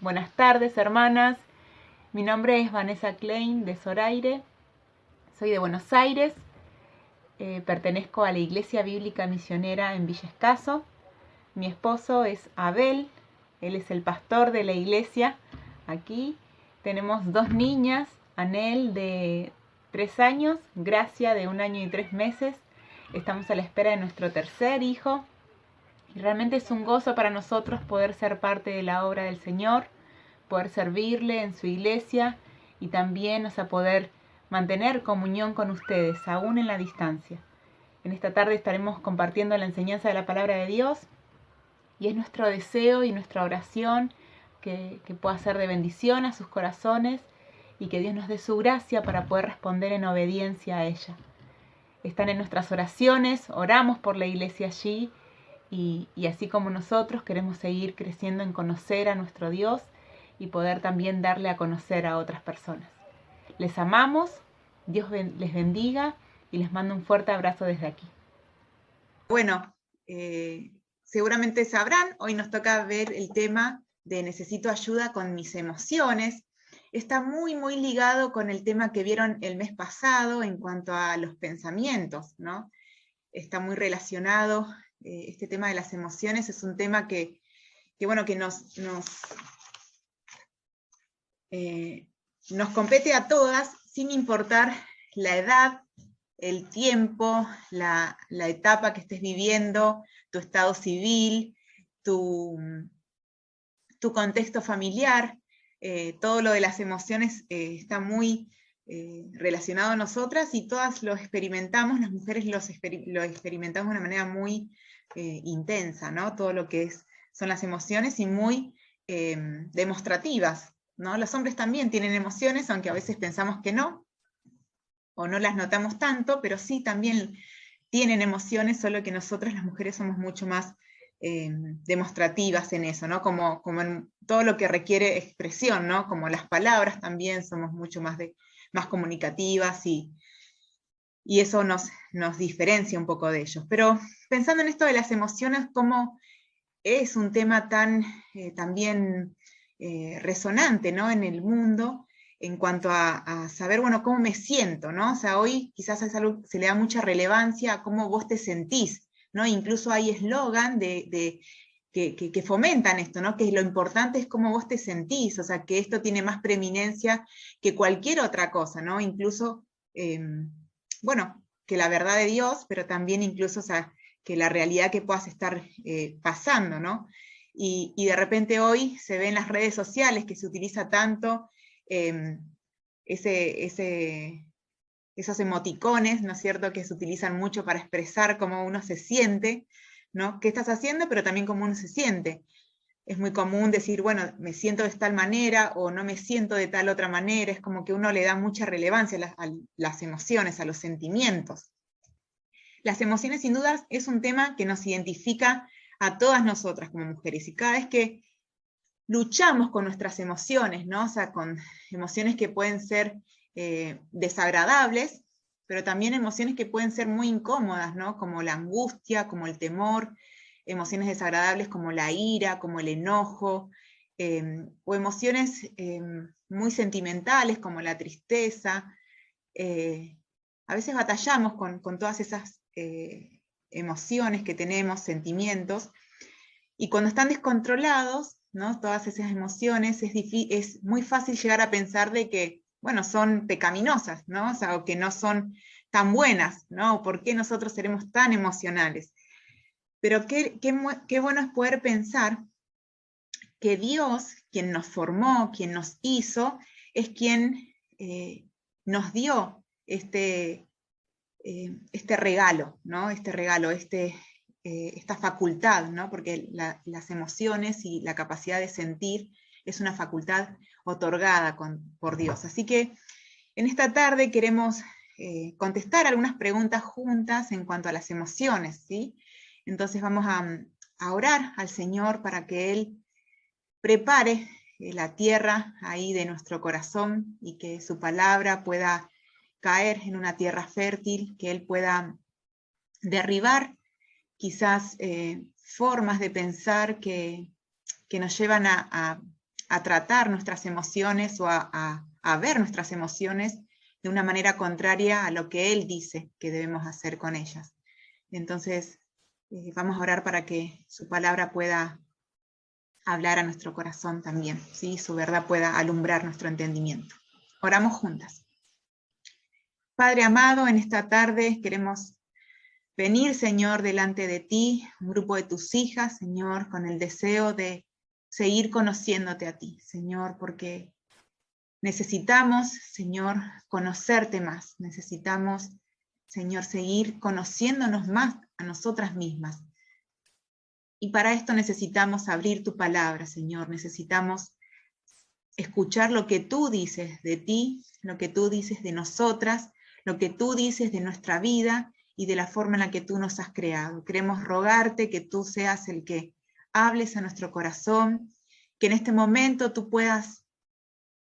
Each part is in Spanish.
Buenas tardes, hermanas. Mi nombre es Vanessa Klein de Zoraire. Soy de Buenos Aires. Pertenezco a la Iglesia Bíblica Misionera en Villa Escaso. Mi esposo es Abel. Él es el pastor de la iglesia. Aquí tenemos 2 niñas, Anel de 3 años, Gracia de 1 año y 3 meses. Estamos a la espera de nuestro tercer hijo. Y realmente es un gozo para nosotros poder ser parte de la obra del Señor, poder servirle en su iglesia y también poder mantener comunión con ustedes, aún en la distancia. En esta tarde estaremos compartiendo la enseñanza de la palabra de Dios y es nuestro deseo y nuestra oración que pueda ser de bendición a sus corazones y que Dios nos dé su gracia para poder responder en obediencia a ella. Están en nuestras oraciones, oramos por la iglesia allí y así como nosotros queremos seguir creciendo en conocer a nuestro Dios y poder también darle a conocer a otras personas. Les amamos, Dios les bendiga y les mando un fuerte abrazo desde aquí. Bueno, seguramente sabrán, hoy nos toca ver el tema de necesito ayuda con mis emociones. Está muy ligado con el tema que vieron el mes pasado en cuanto a los pensamientos, ¿no? Está muy relacionado, este tema de las emociones es un tema que nos compete a todas, sin importar la edad, el tiempo, la etapa que estés viviendo, tu estado civil, tu contexto familiar, todo lo de las emociones está muy relacionado a nosotras y todas lo experimentamos, las mujeres lo experimentamos de una manera muy intensa, ¿no? Todo lo que son las emociones y muy demostrativas, ¿no? Los hombres también tienen emociones, aunque a veces pensamos que no, o no las notamos tanto, pero sí también tienen emociones, solo que nosotras las mujeres somos mucho más demostrativas en eso, ¿no? Como en todo lo que requiere expresión, ¿no? Como las palabras también somos mucho más comunicativas y eso nos diferencia un poco de ellos. Pero pensando en esto de las emociones, cómo es un tema tan también resonante, ¿no? En el mundo, en cuanto a saber, bueno, cómo me siento, ¿no? O sea, hoy quizás es algo que se le da mucha relevancia a cómo vos te sentís, ¿no? Incluso hay eslogan que fomentan esto, ¿no? Que lo importante es cómo vos te sentís, o sea, que esto tiene más preeminencia que cualquier otra cosa, ¿no? Incluso, bueno, que la verdad de Dios, pero también incluso, o sea, que la realidad que puedas estar pasando, ¿no? Y de repente hoy se ve en las redes sociales que se utiliza tanto esos emoticones, ¿no es cierto?, que se utilizan mucho para expresar cómo uno se siente, ¿no? ¿Qué estás haciendo? Pero también cómo uno se siente. Es muy común decir, bueno, me siento de tal manera o no me siento de tal otra manera. Es como que uno le da mucha relevancia a las emociones, a los sentimientos. Las emociones, sin duda, es un tema que nos identifica a todas nosotras como mujeres. Y cada vez que luchamos con nuestras emociones, ¿no? O sea, con emociones que pueden ser desagradables, pero también emociones que pueden ser muy incómodas, ¿no? Como la angustia, como el temor, emociones desagradables como la ira, como el enojo, o emociones muy sentimentales como la tristeza. A veces batallamos con todas esas emociones que tenemos, sentimientos, y cuando están descontrolados, ¿no? Todas esas emociones, es muy fácil llegar a pensar de que, bueno, son pecaminosas, ¿no? O sea, o que no son tan buenas, ¿no? ¿Por qué nosotros seremos tan emocionales? Pero qué bueno es poder pensar que Dios, quien nos formó, quien nos hizo, es quien nos dio este regalo, ¿no? Este regalo, esta facultad, ¿no? Porque las emociones y la capacidad de sentir es una facultad otorgada por Dios. Así que en esta tarde queremos contestar algunas preguntas juntas en cuanto a las emociones, ¿sí? Entonces vamos a orar al Señor para que Él prepare la tierra ahí de nuestro corazón y que su palabra pueda caer en una tierra fértil, que Él pueda derribar quizás formas de pensar que nos llevan a a tratar nuestras emociones o a ver nuestras emociones de una manera contraria a lo que Él dice que debemos hacer con ellas. Entonces, vamos a orar para que su palabra pueda hablar a nuestro corazón también, ¿sí? Su verdad pueda alumbrar nuestro entendimiento. Oramos juntas. Padre amado, en esta tarde queremos venir, Señor, delante de ti, un grupo de tus hijas, Señor, con el deseo de seguir conociéndote a ti, Señor, porque necesitamos, Señor, conocerte más. Necesitamos, Señor, seguir conociéndonos más a nosotras mismas. Y para esto necesitamos abrir tu palabra, Señor. Necesitamos escuchar lo que tú dices de ti, lo que tú dices de nosotras, lo que tú dices de nuestra vida y de la forma en la que tú nos has creado. Queremos rogarte que tú seas el que hables a nuestro corazón, que en este momento tú puedas,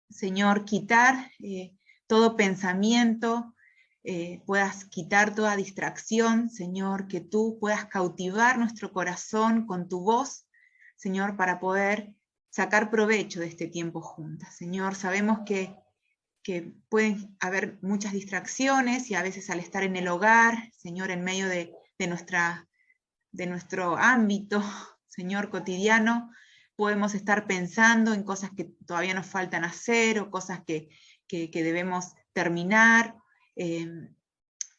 Señor, quitar todo pensamiento, puedas quitar toda distracción, Señor, que tú puedas cautivar nuestro corazón con tu voz, Señor, para poder sacar provecho de este tiempo juntas. Señor, sabemos que pueden haber muchas distracciones y a veces al estar en el hogar, Señor, en medio de nuestro ámbito, Señor, cotidiano, podemos estar pensando en cosas que todavía nos faltan hacer o cosas que debemos terminar.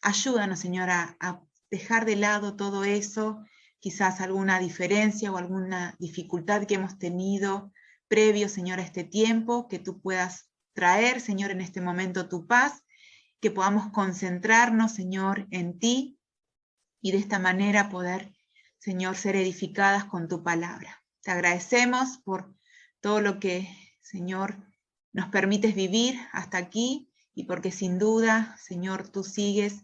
Ayúdanos, Señor, a dejar de lado todo eso, quizás alguna diferencia o alguna dificultad que hemos tenido previo, Señor, a este tiempo, que tú puedas traer, Señor, en este momento tu paz, que podamos concentrarnos, Señor, en ti y de esta manera poder, Señor, ser edificadas con tu palabra. Te agradecemos por todo lo que, Señor, nos permites vivir hasta aquí y porque sin duda, Señor, tú sigues,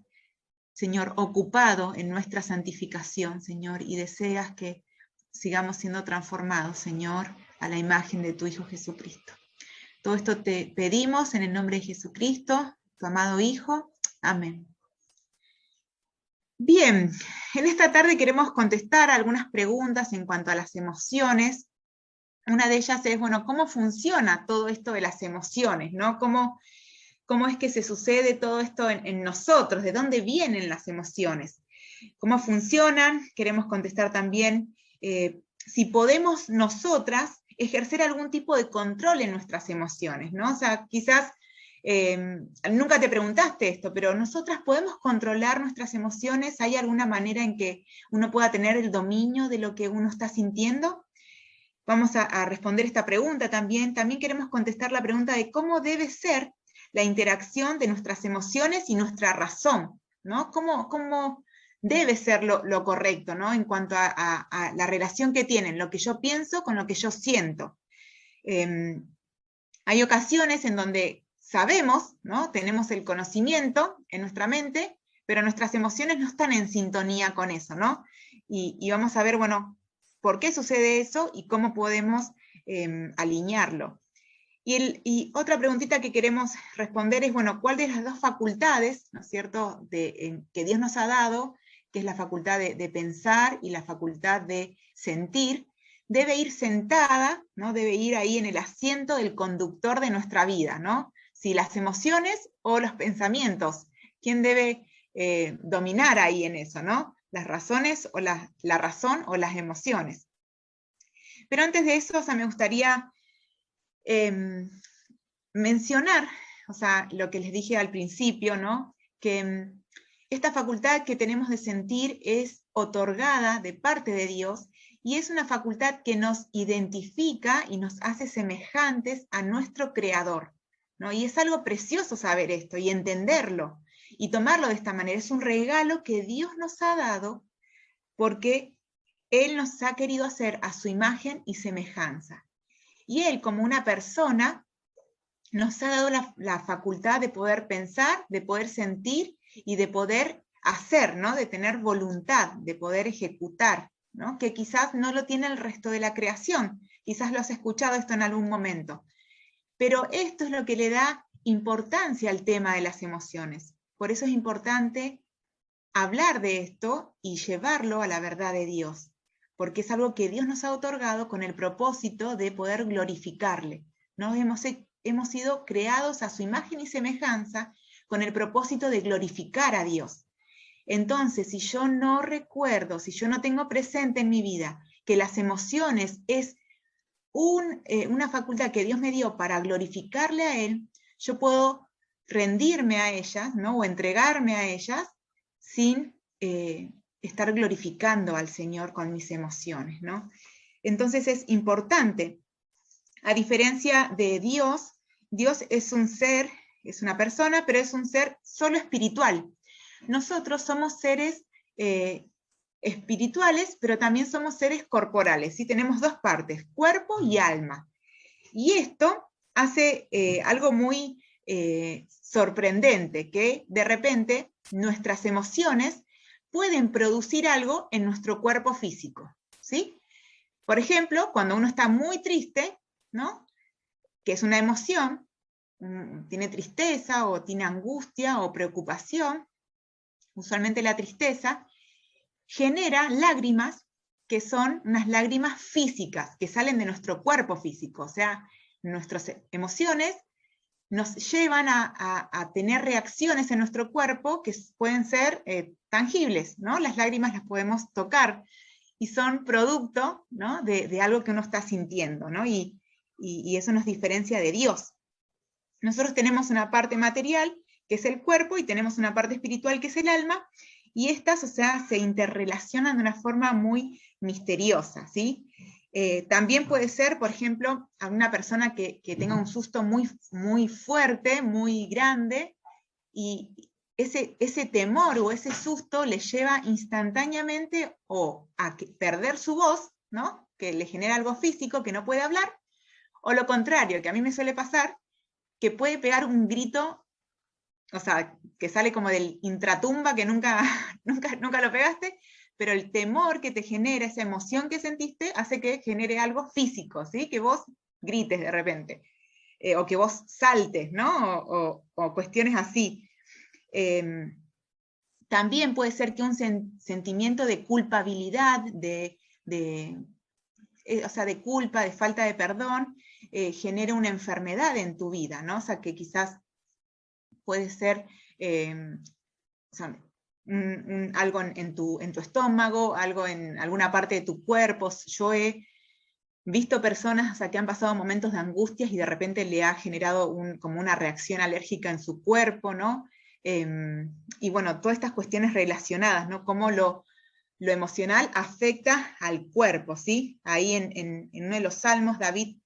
Señor, ocupado en nuestra santificación, Señor, y deseas que sigamos siendo transformados, Señor, a la imagen de tu Hijo Jesucristo. Todo esto te pedimos en el nombre de Jesucristo, tu amado Hijo. Amén. Bien, en esta tarde queremos contestar algunas preguntas en cuanto a las emociones. Una de ellas es, bueno, ¿cómo funciona todo esto de las emociones, ¿no? ¿Cómo es que se sucede todo esto en nosotros? ¿De dónde vienen las emociones? ¿Cómo funcionan? Queremos contestar también si podemos nosotras ejercer algún tipo de control en nuestras emociones, ¿no? O sea, quizás nunca te preguntaste esto, pero nosotras podemos controlar nuestras emociones. ¿Hay alguna manera en que uno pueda tener el dominio de lo que uno está sintiendo? Vamos a responder esta pregunta también. También queremos contestar la pregunta de cómo debe ser la interacción de nuestras emociones y nuestra razón, ¿no? ¿Cómo debe ser lo correcto, ¿no? En cuanto a la relación que tienen lo que yo pienso con lo que yo siento. Hay ocasiones en donde sabemos, ¿no? Tenemos el conocimiento en nuestra mente, pero nuestras emociones no están en sintonía con eso, ¿no? Y vamos a ver, bueno, por qué sucede eso y cómo podemos alinearlo. Y otra preguntita que queremos responder es, bueno, ¿cuál de las dos facultades, ¿no es cierto?, que Dios nos ha dado, que es la facultad de pensar y la facultad de sentir, debe ir sentada, ¿no? Debe ir ahí en el asiento del conductor de nuestra vida, ¿no? Si las emociones o los pensamientos, ¿quién debe dominar ahí en eso, ¿no? Las razones o la razón o las emociones. Pero antes de eso, o sea, me gustaría mencionar, o sea, lo que les dije al principio, ¿no? Que esta facultad que tenemos de sentir es otorgada de parte de Dios y es una facultad que nos identifica y nos hace semejantes a nuestro Creador, ¿no? Y es algo precioso saber esto y entenderlo y tomarlo de esta manera. Es un regalo que Dios nos ha dado porque Él nos ha querido hacer a su imagen y semejanza. Y Él, como una persona, nos ha dado la facultad de poder pensar, de poder sentir y de poder hacer, ¿no? De tener voluntad, de poder ejecutar, ¿no? Que quizás no lo tiene el resto de la creación. Quizás lo has escuchado esto en algún momento. Pero esto es lo que le da importancia al tema de las emociones. Por eso es importante hablar de esto y llevarlo a la verdad de Dios. porque es algo que Dios nos ha otorgado con el propósito de poder glorificarle, ¿no? Hemos sido creados a su imagen y semejanza con el propósito de glorificar a Dios. Entonces, si yo no recuerdo, si yo no tengo presente en mi vida que las emociones es una facultad que Dios me dio para glorificarle a Él, yo puedo rendirme a ellas, ¿no? O entregarme a ellas sin estar glorificando al Señor con mis emociones, ¿no? Entonces es importante, a diferencia de Dios, Dios es un ser, es una persona, pero es un ser solo espiritual. Nosotros somos seres espirituales, pero también somos seres corporales, ¿sí? Tenemos dos partes, cuerpo y alma. Y esto hace algo muy sorprendente, que de repente nuestras emociones pueden producir algo en nuestro cuerpo físico, ¿sí? Por ejemplo, cuando uno está muy triste, ¿no? Que es una emoción, tiene tristeza o tiene angustia o preocupación, usualmente la tristeza, genera lágrimas que son unas lágrimas físicas, que salen de nuestro cuerpo físico, o sea, nuestras emociones nos llevan a tener reacciones en nuestro cuerpo que pueden ser tangibles, ¿no? Las lágrimas las podemos tocar y son producto, ¿no? de algo que uno está sintiendo, ¿no? Y eso nos diferencia de Dios. Nosotros tenemos una parte material, que es el cuerpo, y tenemos una parte espiritual, que es el alma, y estas, o sea, se interrelacionan de una forma muy misteriosa, ¿sí? También puede ser, por ejemplo, a una persona que tenga un susto muy, muy fuerte, muy grande, y ese temor o ese susto le lleva instantáneamente o a perder su voz, ¿no? Que le genera algo físico, que no puede hablar, o lo contrario, que a mí me suele pasar, que puede pegar un grito, o sea, que sale como del intratumba, que nunca lo pegaste, pero el temor que te genera, esa emoción que sentiste, hace que genere algo físico, ¿sí? Que vos grites de repente, o que vos saltes, ¿no? O cuestiones así. También puede ser que un sentimiento de culpabilidad, o sea, de culpa, de falta de perdón, genere una enfermedad en tu vida, ¿no? O sea, que quizás puede ser o sea, algo en tu estómago, algo en alguna parte de tu cuerpo. Yo he visto personas, o sea, que han pasado momentos de angustias y de repente le ha generado como una reacción alérgica en su cuerpo, ¿no? Y bueno, todas estas cuestiones relacionadas, ¿no? Cómo lo emocional afecta al cuerpo, ¿sí? Ahí en uno de los salmos, David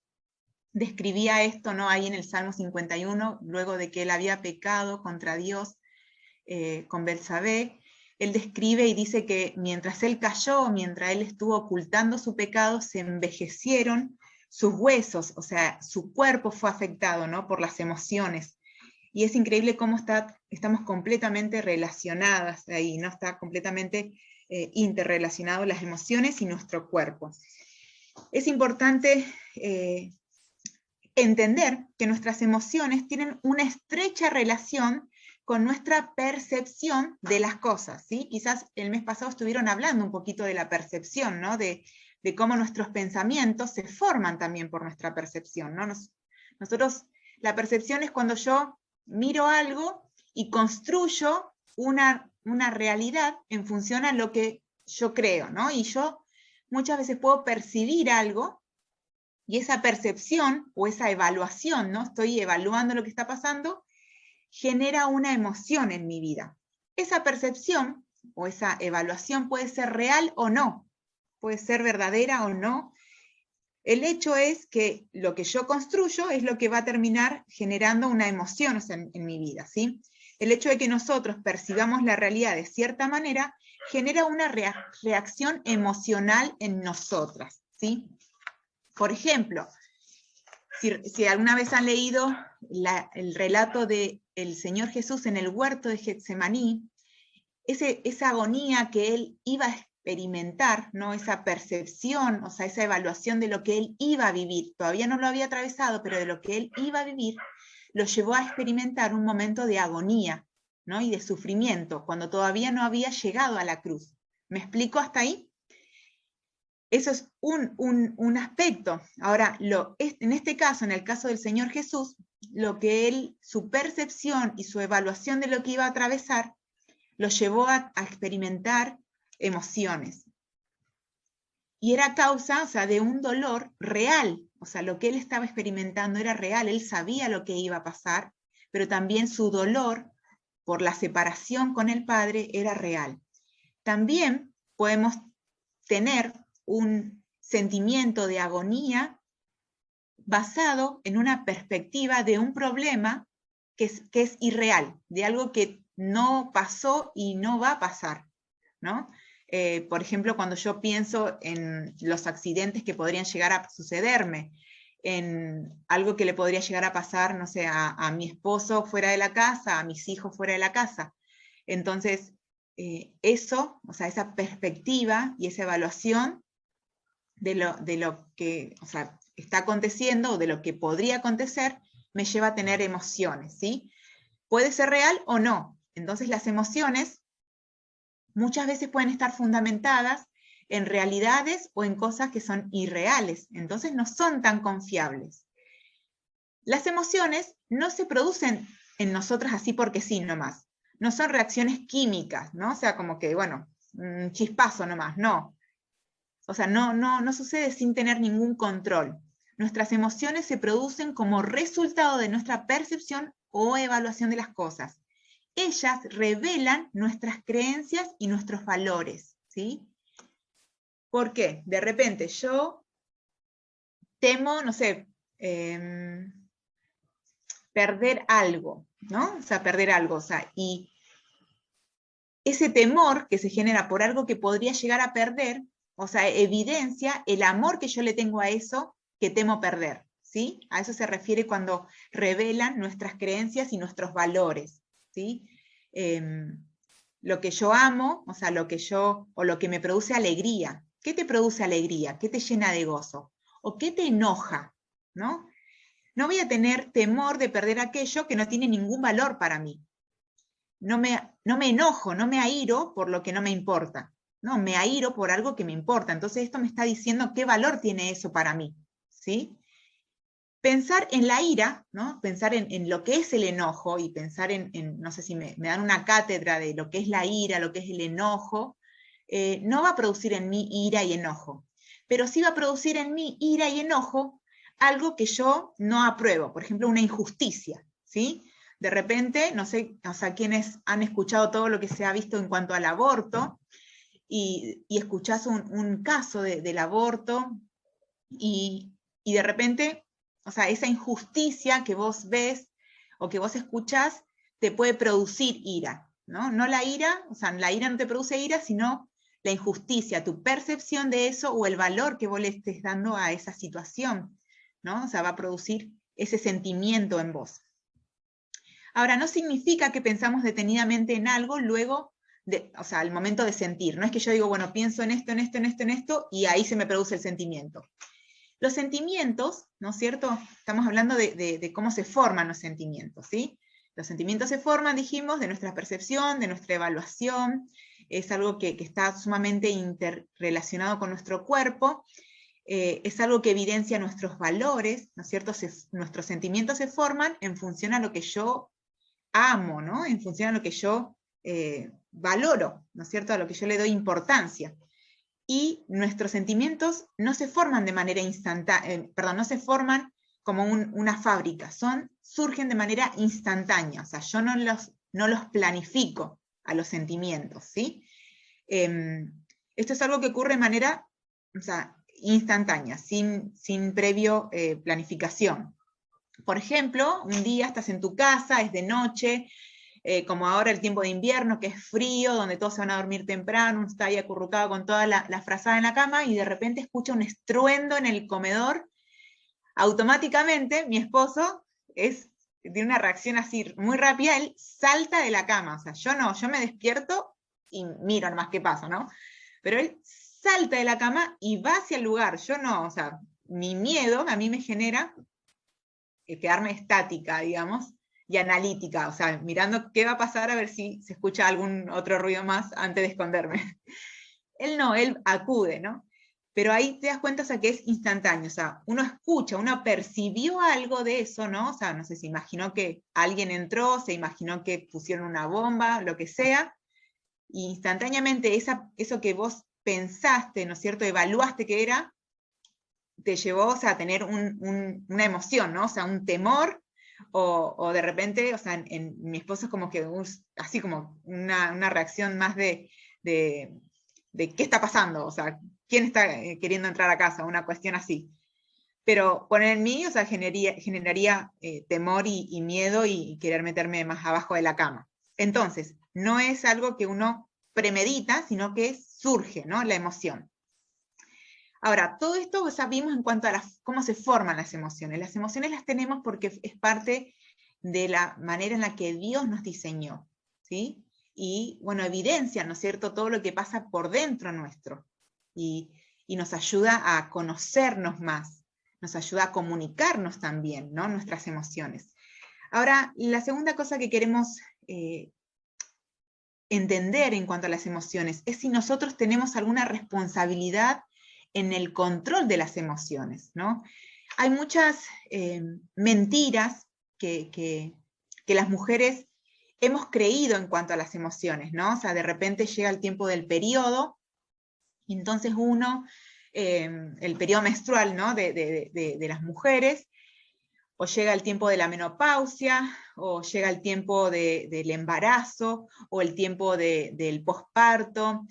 describía esto, ¿no? Ahí en el Salmo 51, luego de que él había pecado contra Dios con Betsabé, él describe y dice que mientras él cayó, mientras él estuvo ocultando su pecado, se envejecieron sus huesos, o sea, su cuerpo fue afectado, ¿no? Por las emociones. Y es increíble cómo estamos completamente relacionadas ahí, ¿no? Está completamente interrelacionado las emociones y nuestro cuerpo. Es importante entender que nuestras emociones tienen una estrecha relación con nuestra percepción de las cosas, ¿sí? Quizás el mes pasado estuvieron hablando un poquito de la percepción, ¿no? De cómo nuestros pensamientos se forman también por nuestra percepción, ¿no? Nosotros, la percepción es cuando yo miro algo y construyo una realidad en función a lo que yo creo, ¿no? Y yo muchas veces puedo percibir algo y esa percepción o esa evaluación, ¿no? Estoy evaluando lo que está pasando, genera una emoción en mi vida. Esa percepción o esa evaluación puede ser real o no, puede ser verdadera o no. El hecho es que lo que yo construyo es lo que va a terminar generando una emoción, o sea, en mi vida, ¿sí? El hecho de que nosotros percibamos la realidad de cierta manera genera una reacción emocional en nosotras, ¿sí? Por ejemplo, si alguna vez han leído el relato del Señor Jesús en el huerto de Getsemaní, esa agonía que él iba a experimentar, ¿no? Esa percepción, o sea, esa evaluación de lo que él iba a vivir, todavía no lo había atravesado, pero de lo que él iba a vivir, lo llevó a experimentar un momento de agonía, ¿no? Y de sufrimiento, cuando todavía no había llegado a la cruz. ¿Me explico hasta ahí? Eso es un aspecto. Ahora, en este caso, en el caso del Señor Jesús, su percepción y su evaluación de lo que iba a atravesar, lo llevó a experimentar emociones. Y era causa, o sea, de un dolor real. O sea, lo que él estaba experimentando era real, él sabía lo que iba a pasar, pero también su dolor por la separación con el Padre era real. También podemos tener un sentimiento de agonía basado en una perspectiva de un problema que es irreal, de algo que no pasó y no va a pasar, ¿no? Por ejemplo, cuando yo pienso en los accidentes que podrían llegar a sucederme, en algo que le podría llegar a pasar, no sé, a mi esposo fuera de la casa, a mis hijos fuera de la casa. Entonces, eso, o sea, esa perspectiva y esa evaluación de lo que, o sea, está aconteciendo o de lo que podría acontecer, me lleva a tener emociones, ¿sí? Puede ser real o no. Entonces las emociones muchas veces pueden estar fundamentadas en realidades o en cosas que son irreales, entonces no son tan confiables. Las emociones no se producen en nosotras así porque sí nomás, no son reacciones químicas, ¿no? O sea, como que, bueno, un chispazo nomás, no. O sea, no sucede sin tener ningún control. Nuestras emociones se producen como resultado de nuestra percepción o evaluación de las cosas. Ellas revelan nuestras creencias y nuestros valores, ¿sí? ¿Por qué? De repente yo temo, no sé, perder algo, ¿no? O sea, perder algo, o sea, y ese temor que se genera por algo que podría llegar a perder, o sea, evidencia el amor que yo le tengo a eso que temo perder, ¿sí? A eso se refiere cuando revelan nuestras creencias y nuestros valores, ¿sí? Lo que yo amo, o sea, lo que me produce alegría. ¿Qué te produce alegría? ¿Qué te llena de gozo? ¿O qué te enoja? ¿No? No voy a tener temor de perder aquello que no tiene ningún valor para mí. No me enojo, no me airo por lo que no me importa. No, me airo por algo que me importa. Entonces esto me está diciendo qué valor tiene eso para mí, ¿sí? Pensar en la ira, ¿no? Pensar en lo que es el enojo y pensar no sé si me dan una cátedra de lo que es la ira, lo que es el enojo, no va a producir en mí ira y enojo, pero sí va a producir en mí ira y enojo algo que yo no apruebo, por ejemplo, una injusticia, ¿sí? De repente, no sé, o sea, quienes han escuchado todo lo que se ha visto en cuanto al aborto, y escuchás un caso del aborto, y de repente, o sea, esa injusticia que vos ves o que vos escuchás te puede producir ira, ¿no? No la ira, o sea, la ira no te produce ira, sino la injusticia, tu percepción de eso o el valor que vos le estés dando a esa situación, ¿no? O sea, va a producir ese sentimiento en vos. Ahora, no significa que pensamos detenidamente en algo luego, o sea, al momento de sentir. No es que yo digo, bueno, pienso en esto, en esto, en esto, en esto, y ahí se me produce el sentimiento. Los sentimientos, ¿no es cierto? Estamos hablando de cómo se forman los sentimientos, ¿sí? Los sentimientos se forman, dijimos, de nuestra percepción, de nuestra evaluación, es algo que está sumamente interrelacionado con nuestro cuerpo, es algo que evidencia nuestros valores, ¿no es cierto? Nuestros sentimientos se forman en función a lo que yo amo, ¿no? En función a lo que yo valoro, ¿no es cierto? A lo que yo le doy importancia. Y nuestros sentimientos no se forman de manera instantánea, no se forman como una fábrica, surgen de manera instantánea, o sea, yo no los planifico a los sentimientos, ¿sí? Esto es algo que ocurre de manera, o sea, instantánea, sin previo planificación. Por ejemplo, un día estás en tu casa, es de noche, como ahora el tiempo de invierno, que es frío, donde todos se van a dormir temprano, uno está ahí acurrucado con toda la frazada en la cama, y de repente escucha un estruendo en el comedor. Automáticamente, mi esposo tiene una reacción así muy rápida, él salta de la cama, o sea, yo me despierto y miro nomás qué pasa, ¿no? Pero él salta de la cama y va hacia el lugar, yo no, o sea, mi miedo a mí me genera quedarme estática, digamos, y analítica, o sea, mirando qué va a pasar a ver si se escucha algún otro ruido más antes de esconderme. Él no, él acude, ¿no? pero ahí te das cuenta, o sea, que es instantáneo, o sea, uno escucha, uno percibió algo de eso, ¿no? O sea, no sé, se imaginó que alguien entró, se imaginó que pusieron una bomba, lo que sea, y instantáneamente eso que vos pensaste, ¿no es cierto?, evaluaste que era, te llevó, o sea, a tener una emoción, ¿no? O sea, un temor, o de repente, o sea, en mi esposo es como que, así como una reacción más de qué está pasando, o sea, quién está queriendo entrar a casa, una cuestión así. Pero poner en mí, o sea, generaría temor y miedo y querer meterme más abajo de la cama. Entonces, no es algo que uno premedita, sino que surge, ¿no? La emoción. Ahora, todo esto sabemos en cuanto a cómo se forman las emociones. Las emociones las tenemos porque es parte de la manera en la que Dios nos diseñó, ¿sí? Y, bueno, evidencia, ¿no es cierto?, todo lo que pasa por dentro nuestro. Y nos ayuda a conocernos más, nos ayuda a comunicarnos también, ¿no?, nuestras emociones. Ahora, la segunda cosa que queremos entender en cuanto a las emociones es si nosotros tenemos alguna responsabilidad en el control de las emociones, ¿no? Hay muchas mentiras que las mujeres hemos creído en cuanto a las emociones, ¿no? O sea, de repente llega el tiempo del periodo, y entonces el periodo menstrual, ¿no?, de las mujeres, o llega el tiempo de la menopausia, o llega el tiempo del embarazo, o el tiempo del posparto,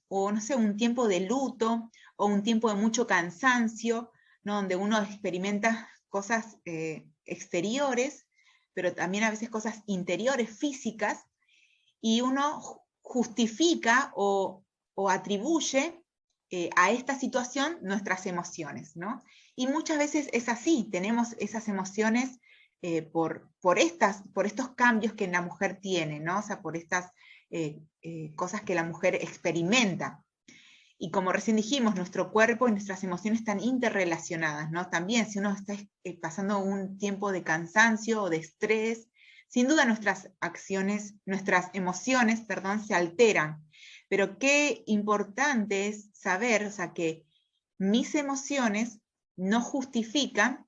o no sé, un tiempo de luto, o un tiempo de mucho cansancio, ¿no?, donde uno experimenta cosas exteriores, pero también a veces cosas interiores, físicas, y uno justifica o atribuye a esta situación nuestras emociones, ¿no? Y muchas veces es así, tenemos esas emociones por estos cambios que la mujer tiene, ¿no? O sea, por estas cosas que la mujer experimenta. Y como recién dijimos, nuestro cuerpo y nuestras emociones están interrelacionadas, ¿no? También, si uno está pasando un tiempo de cansancio o de estrés, sin duda nuestras emociones, perdón, se alteran. Pero qué importante es saber, o sea, que mis emociones no justifican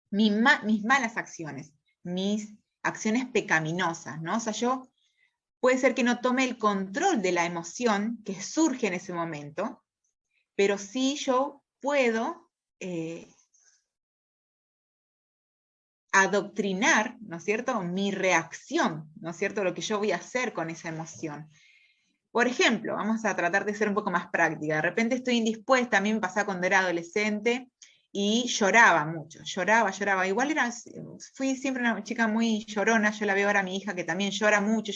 mis malas acciones, mis acciones pecaminosas, ¿no? O sea, puede ser que no tome el control de la emoción que surge en ese momento, pero sí yo puedo adoctrinar, ¿no es cierto?, mi reacción, ¿no es cierto?, lo que yo voy a hacer con esa emoción. Por ejemplo, vamos a tratar de ser un poco más práctica. De repente estoy indispuesta, a mí me pasaba cuando era adolescente, y lloraba mucho, lloraba. Igual fui siempre una chica muy llorona, yo la veo ahora a mi hija que también llora mucho,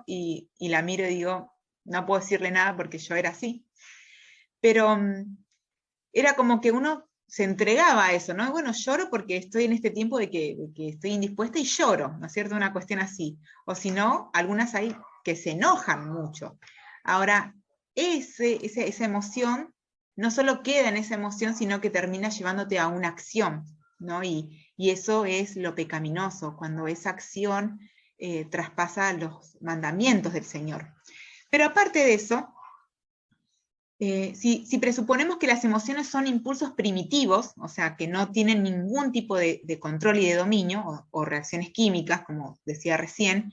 y la miro y digo, no puedo decirle nada porque yo era así. Pero era como que uno se entregaba a eso, ¿no? Bueno, lloro porque estoy en este tiempo de que estoy indispuesta y lloro, ¿no es cierto? Una cuestión así. O si no, algunas hay que se enojan mucho. Ahora, esa emoción no solo queda en esa emoción, sino que termina llevándote a una acción, ¿no? Y eso es lo pecaminoso, cuando esa acción traspasa los mandamientos del Señor. Pero aparte de eso, si presuponemos que las emociones son impulsos primitivos, o sea, que no tienen ningún tipo de control y de dominio, o reacciones químicas, como decía recién,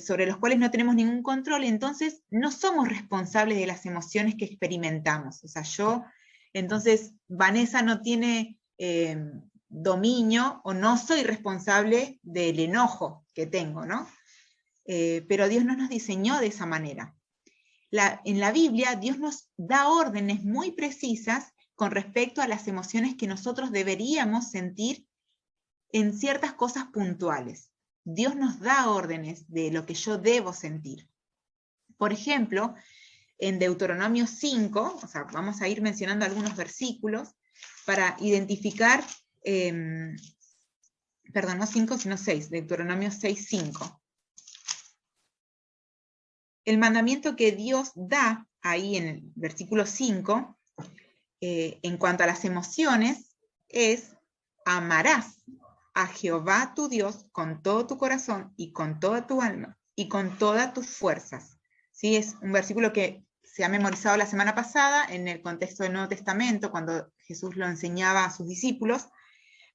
sobre los cuales no tenemos ningún control, entonces no somos responsables de las emociones que experimentamos. O sea, entonces Vanessa no tiene dominio, o no soy responsable del enojo que tengo, ¿no? Pero Dios no nos diseñó de esa manera. En la Biblia, Dios nos da órdenes muy precisas con respecto a las emociones que nosotros deberíamos sentir en ciertas cosas puntuales. Dios nos da órdenes de lo que yo debo sentir. Por ejemplo, en Deuteronomio 5, o sea, vamos a ir mencionando algunos versículos para identificar, perdón, no 5, sino 6, Deuteronomio 6:5. El mandamiento que Dios da ahí en el versículo 5, en cuanto a las emociones, es: amarás a Jehová tu Dios con todo tu corazón y con toda tu alma y con todas tus fuerzas. ¿Sí? Es un versículo que se ha memorizado la semana pasada en el contexto del Nuevo Testamento, cuando Jesús lo enseñaba a sus discípulos,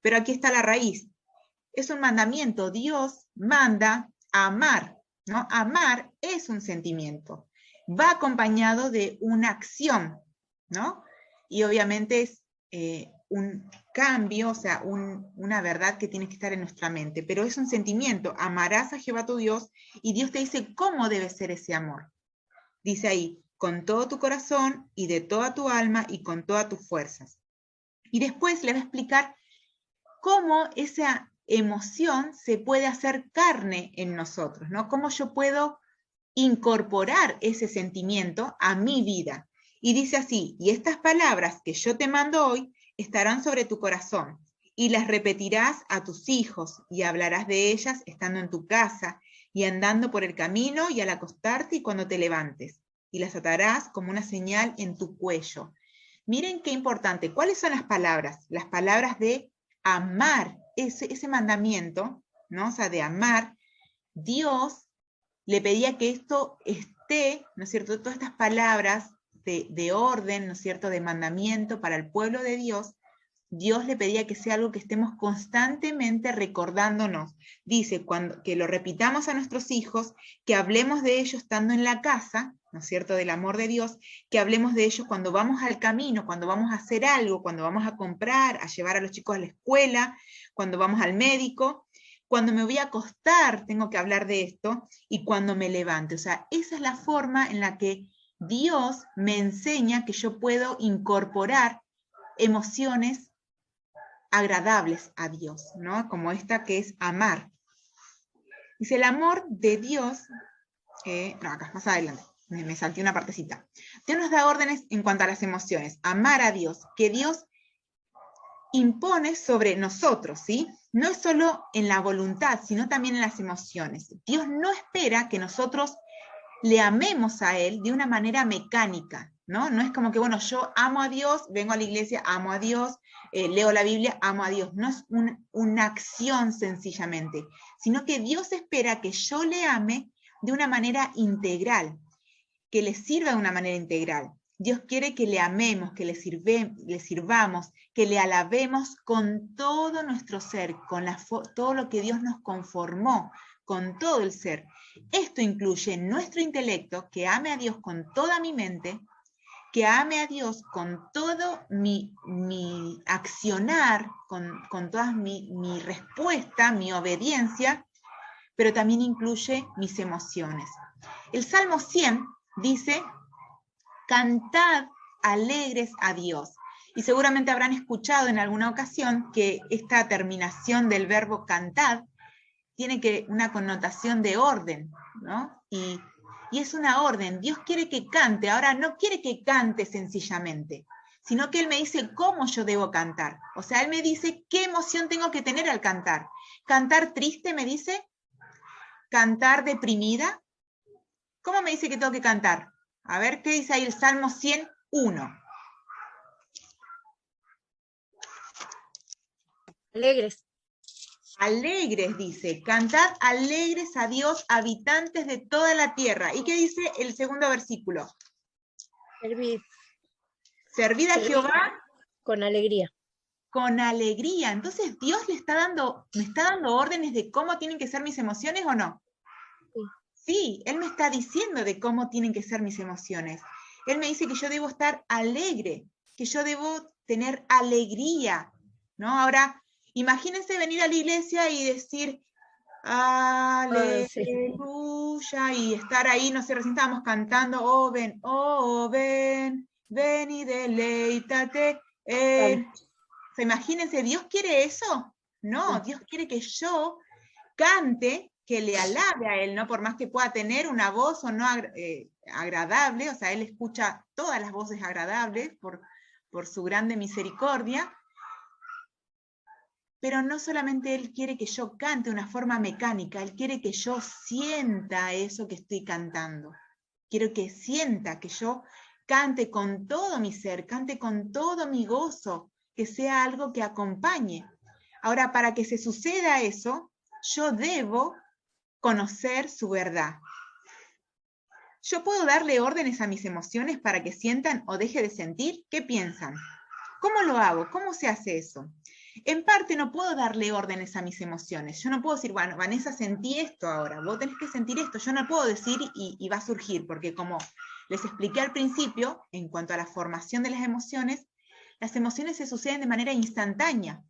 pero aquí está la raíz. Es un mandamiento, Dios manda a amar, ¿no? Amar es un sentimiento, va acompañado de una acción, ¿no? Y obviamente es un cambio, o sea, una verdad que tiene que estar en nuestra mente, pero es un sentimiento, amarás a Jehová tu Dios, y Dios te dice cómo debe ser ese amor. Dice ahí, con todo tu corazón y de toda tu alma y con todas tus fuerzas. Y después le va a explicar cómo esa emoción se puede hacer carne en nosotros, ¿no? Cómo yo puedo incorporar ese sentimiento a mi vida. Y dice así, y estas palabras que yo te mando hoy estarán sobre tu corazón, y las repetirás a tus hijos, y hablarás de ellas estando en tu casa, y andando por el camino, y al acostarte, y cuando te levantes, y las atarás como una señal en tu cuello. Miren qué importante, ¿cuáles son las palabras? Las palabras de amar, ese mandamiento, ¿no? O sea, de amar. Dios le pedía que esto esté, ¿no es cierto?, todas estas palabras de orden, ¿no es cierto?, de mandamiento para el pueblo de Dios, Dios le pedía que sea algo que estemos constantemente recordándonos. Dice, que lo repitamos a nuestros hijos, que hablemos de ellos estando en la casa, ¿no es cierto?, del amor de Dios, que hablemos de ellos cuando vamos al camino, cuando vamos a hacer algo, cuando vamos a comprar, a llevar a los chicos a la escuela, cuando vamos al médico, cuando me voy a acostar tengo que hablar de esto, y cuando me levante. O sea, esa es la forma en la que Dios me enseña que yo puedo incorporar emociones agradables a Dios, ¿no? Como esta que es amar. Dice, el amor de Dios, no, acá, más adelante, me salté una partecita. Dios nos da órdenes en cuanto a las emociones, amar a Dios, que Dios impone sobre nosotros, ¿sí? No es solo en la voluntad, sino también en las emociones. Dios no espera que nosotros le amemos a Él de una manera mecánica, ¿no? No es como que, bueno, yo amo a Dios, vengo a la iglesia, amo a Dios, leo la Biblia, amo a Dios. No es una acción sencillamente, sino que Dios espera que yo le ame de una manera integral, que le sirva de una manera integral. Dios quiere que le amemos, que le sirvamos, que le alabemos con todo nuestro ser, con todo lo que Dios nos conformó, con todo el ser. Esto incluye nuestro intelecto, que ame a Dios con toda mi mente, que ame a Dios con todo mi accionar, con toda mi respuesta, mi obediencia, pero también incluye mis emociones. El Salmo 100 dice, cantad alegres a Dios. Y seguramente habrán escuchado en alguna ocasión que esta terminación del verbo cantad tiene una connotación de orden, ¿no? Y es una orden. Dios quiere que cante. Ahora, no quiere que cante sencillamente, sino que Él me dice cómo yo debo cantar. O sea, Él me dice qué emoción tengo que tener al cantar. Cantar triste, me dice. Cantar deprimida. ¿Cómo me dice que tengo que cantar? A ver, ¿qué dice ahí el Salmo 101? Alegres. Alegres, dice, cantad alegres a Dios, habitantes de toda la tierra. ¿Y qué dice el segundo versículo? Servid. Servid a Jehová con alegría. Con alegría. Entonces, ¿Dios me está dando órdenes de cómo tienen que ser mis emociones o no? Sí, Él me está diciendo de cómo tienen que ser mis emociones. Él me dice que yo debo estar alegre, que yo debo tener alegría, ¿no? Ahora, imagínense venir a la iglesia y decir, aleluya, y estar ahí, no sé, recién estábamos cantando, oh ven, ven y deleítate. O sea, imagínense, ¿Dios quiere eso? No, Dios quiere que yo cante, que le alabe a Él, ¿no? Por más que pueda tener una voz o no agradable, o sea, Él escucha todas las voces agradables por su grande misericordia, pero no solamente Él quiere que yo cante de una forma mecánica, Él quiere que yo sienta eso que estoy cantando. Quiero que sienta, que yo cante con todo mi ser, cante con todo mi gozo, que sea algo que acompañe. Ahora, para que se suceda eso, yo debo conocer su verdad. ¿Yo puedo darle órdenes a mis emociones para que sientan o deje de sentir? ¿Qué piensan? ¿Cómo lo hago? ¿Cómo se hace eso? En parte no puedo darle órdenes a mis emociones. Yo no puedo decir, bueno, Vanessa, sentí esto ahora, vos tenés que sentir esto. Yo no puedo decir y va a surgir, porque como les expliqué al principio, en cuanto a la formación de las emociones se suceden de manera instantánea,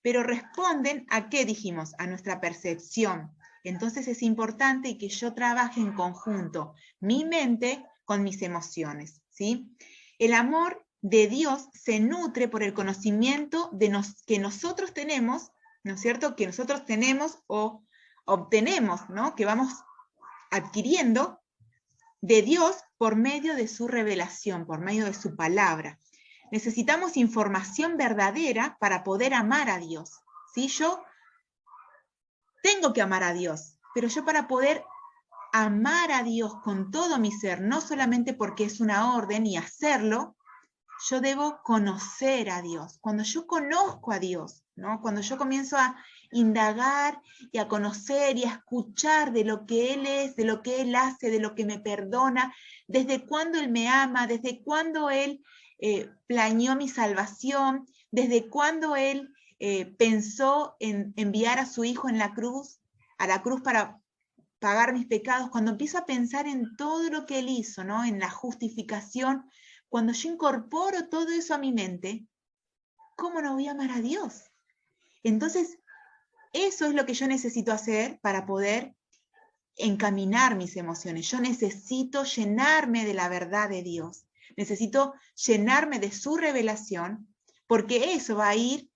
pero responden a qué dijimos, a nuestra percepción. Entonces es importante que yo trabaje en conjunto mi mente con mis emociones, ¿sí? El amor de Dios se nutre por el conocimiento que nosotros tenemos, ¿no es cierto? Que nosotros tenemos o obtenemos, ¿no? Que vamos adquiriendo de Dios por medio de su revelación, por medio de su palabra. Necesitamos información verdadera para poder amar a Dios, ¿sí? Yo tengo que amar a Dios, pero yo para poder amar a Dios con todo mi ser, no solamente porque es una orden y hacerlo, yo debo conocer a Dios. Cuando yo conozco a Dios, ¿no? Cuando yo comienzo a indagar y a conocer y a escuchar de lo que Él es, de lo que Él hace, de lo que me perdona, desde cuándo Él me ama, desde cuándo Él planeó mi salvación, desde cuándo Él pensó en enviar a su Hijo a la cruz para pagar mis pecados, cuando empiezo a pensar en todo lo que Él hizo, ¿no? En la justificación, cuando yo incorporo todo eso a mi mente, ¿cómo no voy a amar a Dios? Entonces, eso es lo que yo necesito hacer para poder encaminar mis emociones. Yo necesito llenarme de la verdad de Dios. Necesito llenarme de su revelación, porque eso va a ir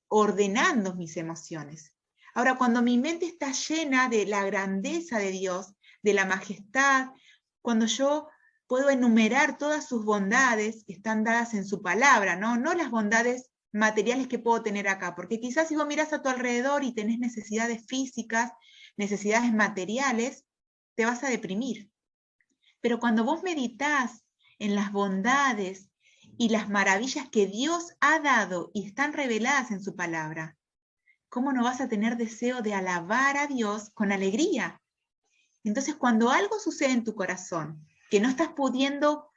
ordenando mis emociones. Ahora, cuando mi mente está llena de la grandeza de Dios, de la majestad, cuando yo puedo enumerar todas sus bondades que están dadas en su palabra, ¿no? No las bondades materiales que puedo tener acá, porque quizás si vos mirás a tu alrededor y tenés necesidades físicas, necesidades materiales, te vas a deprimir. Pero cuando vos meditás en las bondades y las maravillas que Dios ha dado y están reveladas en su palabra, ¿cómo no vas a tener deseo de alabar a Dios con alegría? Entonces, cuando algo sucede en tu corazón, que no estás pudiendo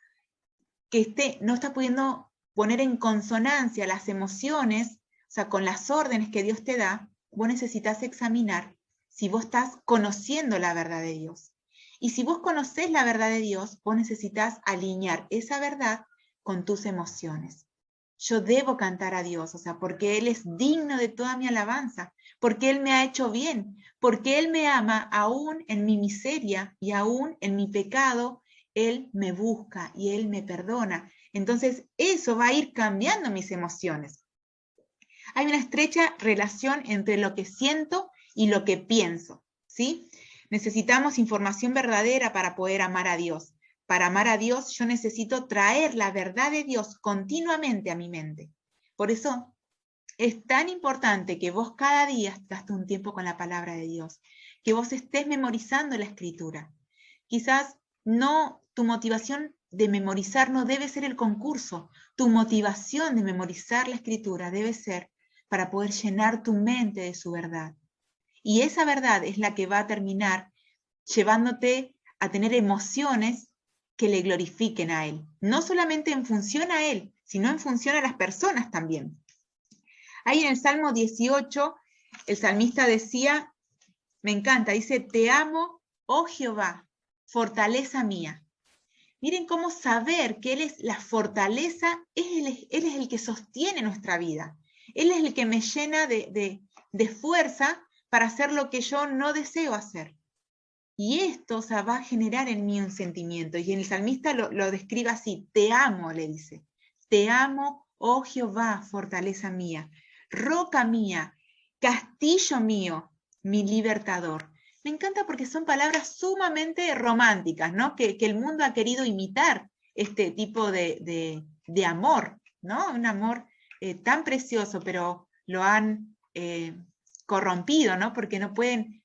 poner en consonancia las emociones, o sea, con las órdenes que Dios te da, vos necesitas examinar si vos estás conociendo la verdad de Dios. Y si vos conocés la verdad de Dios, vos necesitas alinear esa verdad con tus emociones. Yo debo cantar a Dios, o sea, porque Él es digno de toda mi alabanza, porque Él me ha hecho bien, porque Él me ama aún en mi miseria y aún en mi pecado, Él me busca y Él me perdona. Entonces, eso va a ir cambiando mis emociones. Hay una estrecha relación entre lo que siento y lo que pienso, ¿sí? Necesitamos información verdadera para poder amar a Dios. Para amar a Dios, yo necesito traer la verdad de Dios continuamente a mi mente. Por eso es tan importante que vos cada día gastes un tiempo con la palabra de Dios, que vos estés memorizando la Escritura. Quizás no, tu motivación de memorizar no debe ser el concurso. Tu motivación de memorizar la Escritura debe ser para poder llenar tu mente de su verdad. Y esa verdad es la que va a terminar llevándote a tener emociones que le glorifiquen a Él. No solamente en función a Él, sino en función a las personas también. Ahí en el Salmo 18, el salmista decía, me encanta, dice, te amo, oh Jehová, fortaleza mía. Miren cómo saber que Él es la fortaleza, Él es el que sostiene nuestra vida. Él es el que me llena de fuerza para hacer lo que yo no deseo hacer. Y esto, o sea, va a generar en mí un sentimiento. Y el salmista lo describe así, te amo, le dice. Te amo, oh Jehová, fortaleza mía, roca mía, castillo mío, mi libertador. Me encanta porque son palabras sumamente románticas, ¿no? Que el mundo ha querido imitar este tipo de amor, ¿no? Un amor tan precioso, pero lo han corrompido, ¿no? Porque no pueden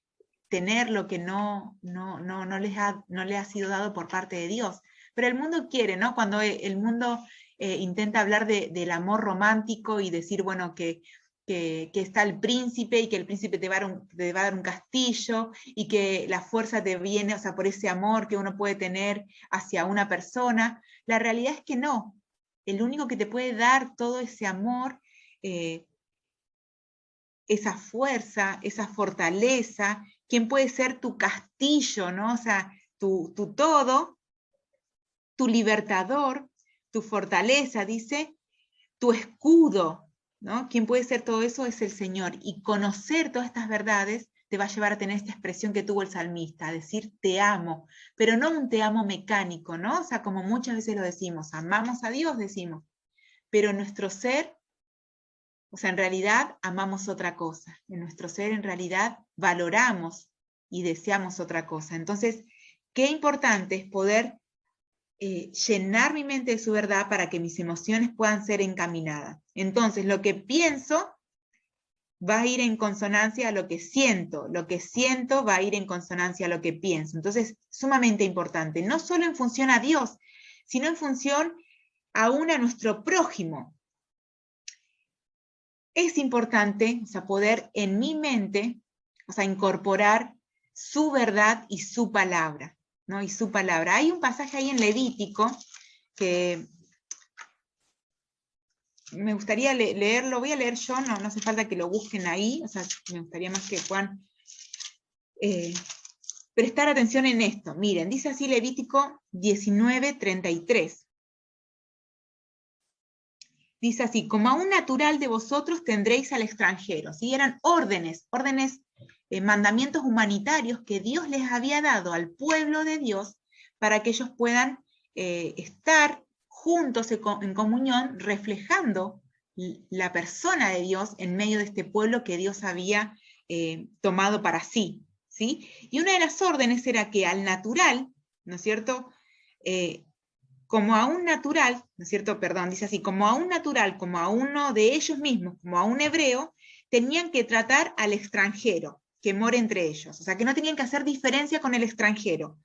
tener lo que no les ha sido dado por parte de Dios. Pero el mundo quiere, ¿no? Cuando el mundo intenta hablar del amor romántico y decir, bueno, que que está el príncipe y que el príncipe te va a dar un castillo y que la fuerza te viene, o sea, por ese amor que uno puede tener hacia una persona. La realidad es que no. El único que te puede dar todo ese amor, esa fuerza, esa fortaleza, quién puede ser tu castillo, ¿no? O sea, tu todo, tu libertador, tu fortaleza, dice, tu escudo, ¿no? Quien puede ser todo eso es el Señor. Y conocer todas estas verdades te va a llevar a tener esta expresión que tuvo el salmista, a decir te amo, pero no un te amo mecánico, ¿no? O sea, como muchas veces lo decimos, amamos a Dios, decimos, pero nuestro ser, o sea, en realidad amamos otra cosa. En nuestro ser, en realidad, valoramos y deseamos otra cosa. Entonces, qué importante es poder llenar mi mente de su verdad para que mis emociones puedan ser encaminadas. Entonces, lo que pienso va a ir en consonancia a lo que siento va a ir en consonancia a lo que pienso. Entonces, sumamente importante, no solo en función a Dios, sino en función aún a nuestro prójimo. Es importante, o sea, poder en mi mente, o sea, incorporar su verdad y su palabra, ¿no? Y su palabra. Hay un pasaje ahí en Levítico que me gustaría leerlo, voy a leer yo, no hace falta que lo busquen ahí, o sea, me gustaría más que puedan prestar atención en esto. Miren, dice así Levítico 19:33. Dice así, como a un natural de vosotros tendréis al extranjero. ¿Sí? Eran órdenes, mandamientos humanitarios que Dios les había dado al pueblo de Dios para que ellos puedan estar juntos en comunión, reflejando la persona de Dios en medio de este pueblo que Dios había tomado para sí. ¿Sí? Y una de las órdenes era que al natural, ¿no es cierto?, como a un natural, ¿no es cierto? Perdón, dice así, como a un natural, como a uno de ellos mismos, como a un hebreo, tenían que tratar al extranjero que mora entre ellos. O sea, que no tenían que hacer diferencia con el extranjero.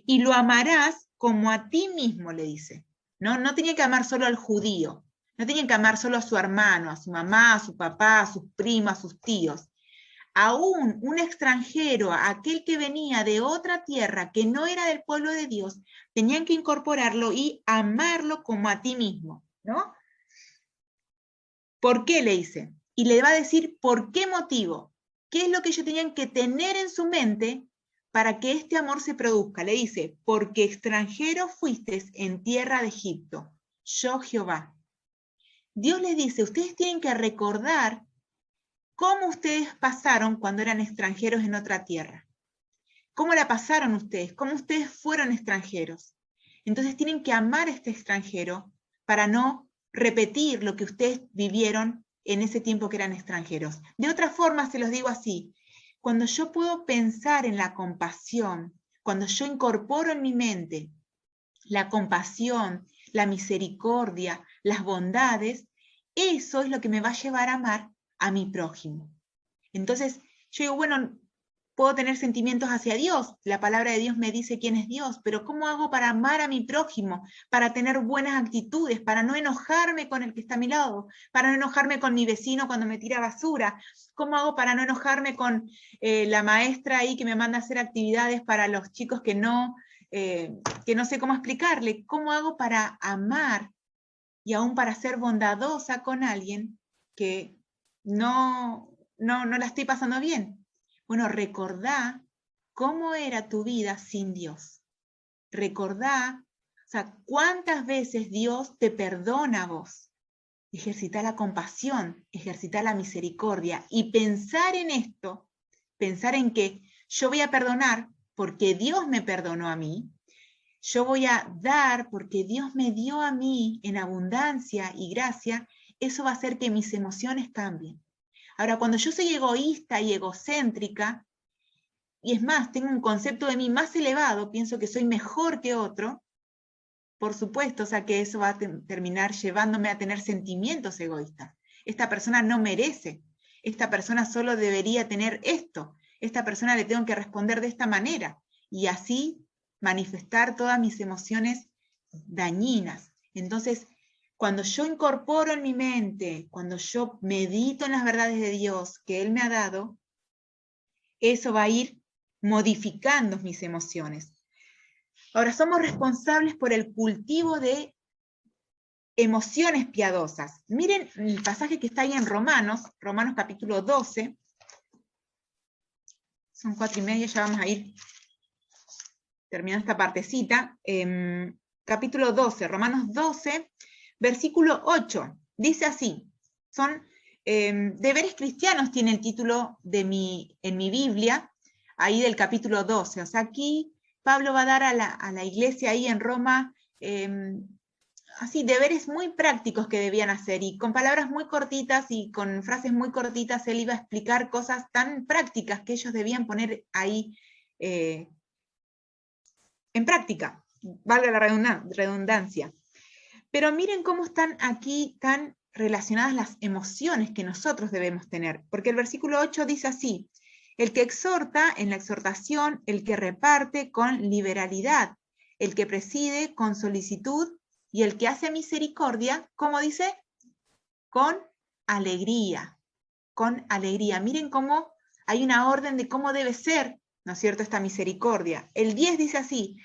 Y lo amarás como a ti mismo, le dice. No tenían que amar solo al judío, no tenían que amar solo a su hermano, a su mamá, a su papá, a sus primos, a sus tíos. Aún un extranjero, aquel que venía de otra tierra que no era del pueblo de Dios, tenían que incorporarlo y amarlo como a ti mismo, ¿no? ¿Por qué le dice? Y le va a decir por qué motivo, qué es lo que ellos tenían que tener en su mente para que este amor se produzca. Le dice, porque extranjero fuisteis en tierra de Egipto, yo Jehová. Dios les dice, ustedes tienen que recordar ¿cómo ustedes pasaron cuando eran extranjeros en otra tierra? ¿Cómo la pasaron ustedes? ¿Cómo ustedes fueron extranjeros? Entonces tienen que amar a este extranjero para no repetir lo que ustedes vivieron en ese tiempo que eran extranjeros. De otra forma, se los digo así, cuando yo puedo pensar en la compasión, cuando yo incorporo en mi mente la compasión, la misericordia, las bondades, eso es lo que me va a llevar a amar a mi prójimo. Entonces, yo digo, bueno, puedo tener sentimientos hacia Dios, la palabra de Dios me dice quién es Dios, pero ¿cómo hago para amar a mi prójimo? Para tener buenas actitudes, para no enojarme con el que está a mi lado, para no enojarme con mi vecino cuando me tira basura. ¿Cómo hago para no enojarme con la maestra ahí que me manda a hacer actividades para los chicos que no sé cómo explicarle? ¿Cómo hago para amar y aún para ser bondadosa con alguien que no la estoy pasando bien? Bueno, recordá cómo era tu vida sin Dios. Recordá, o sea, cuántas veces Dios te perdona a vos. Ejercita la compasión, ejercita la misericordia y pensar en esto, pensar en que yo voy a perdonar porque Dios me perdonó a mí, yo voy a dar porque Dios me dio a mí en abundancia y gracia, eso va a hacer que mis emociones cambien. Ahora, cuando yo soy egoísta y egocéntrica, y es más, tengo un concepto de mí más elevado, pienso que soy mejor que otro, por supuesto, o sea que eso va a terminar llevándome a tener sentimientos egoístas. Esta persona no merece, esta persona solo debería tener esto, esta persona le tengo que responder de esta manera, y así manifestar todas mis emociones dañinas. Entonces, Cuando yo incorporo en mi mente, cuando yo medito en las verdades de Dios que Él me ha dado, eso va a ir modificando mis emociones. Ahora, somos responsables por el cultivo de emociones piadosas. Miren el pasaje que está ahí en Romanos capítulo 12. Son 4:30, ya vamos a ir terminando esta partecita. Capítulo 12, Romanos 12, versículo 8. Dice así, son deberes cristianos, tiene el título en mi Biblia, ahí del capítulo 12. O sea, aquí Pablo va a dar a la iglesia ahí en Roma así, deberes muy prácticos que debían hacer, y con palabras muy cortitas y con frases muy cortitas, él iba a explicar cosas tan prácticas que ellos debían poner ahí en práctica, valga la redundancia. Pero miren cómo están aquí tan relacionadas las emociones que nosotros debemos tener, porque el versículo 8 dice así: el que exhorta en la exhortación, el que reparte con liberalidad, el que preside con solicitud, y el que hace misericordia, ¿cómo dice? Con alegría, con alegría. Miren cómo hay una orden de cómo debe ser, ¿no es cierto?, esta misericordia. El 10 dice así: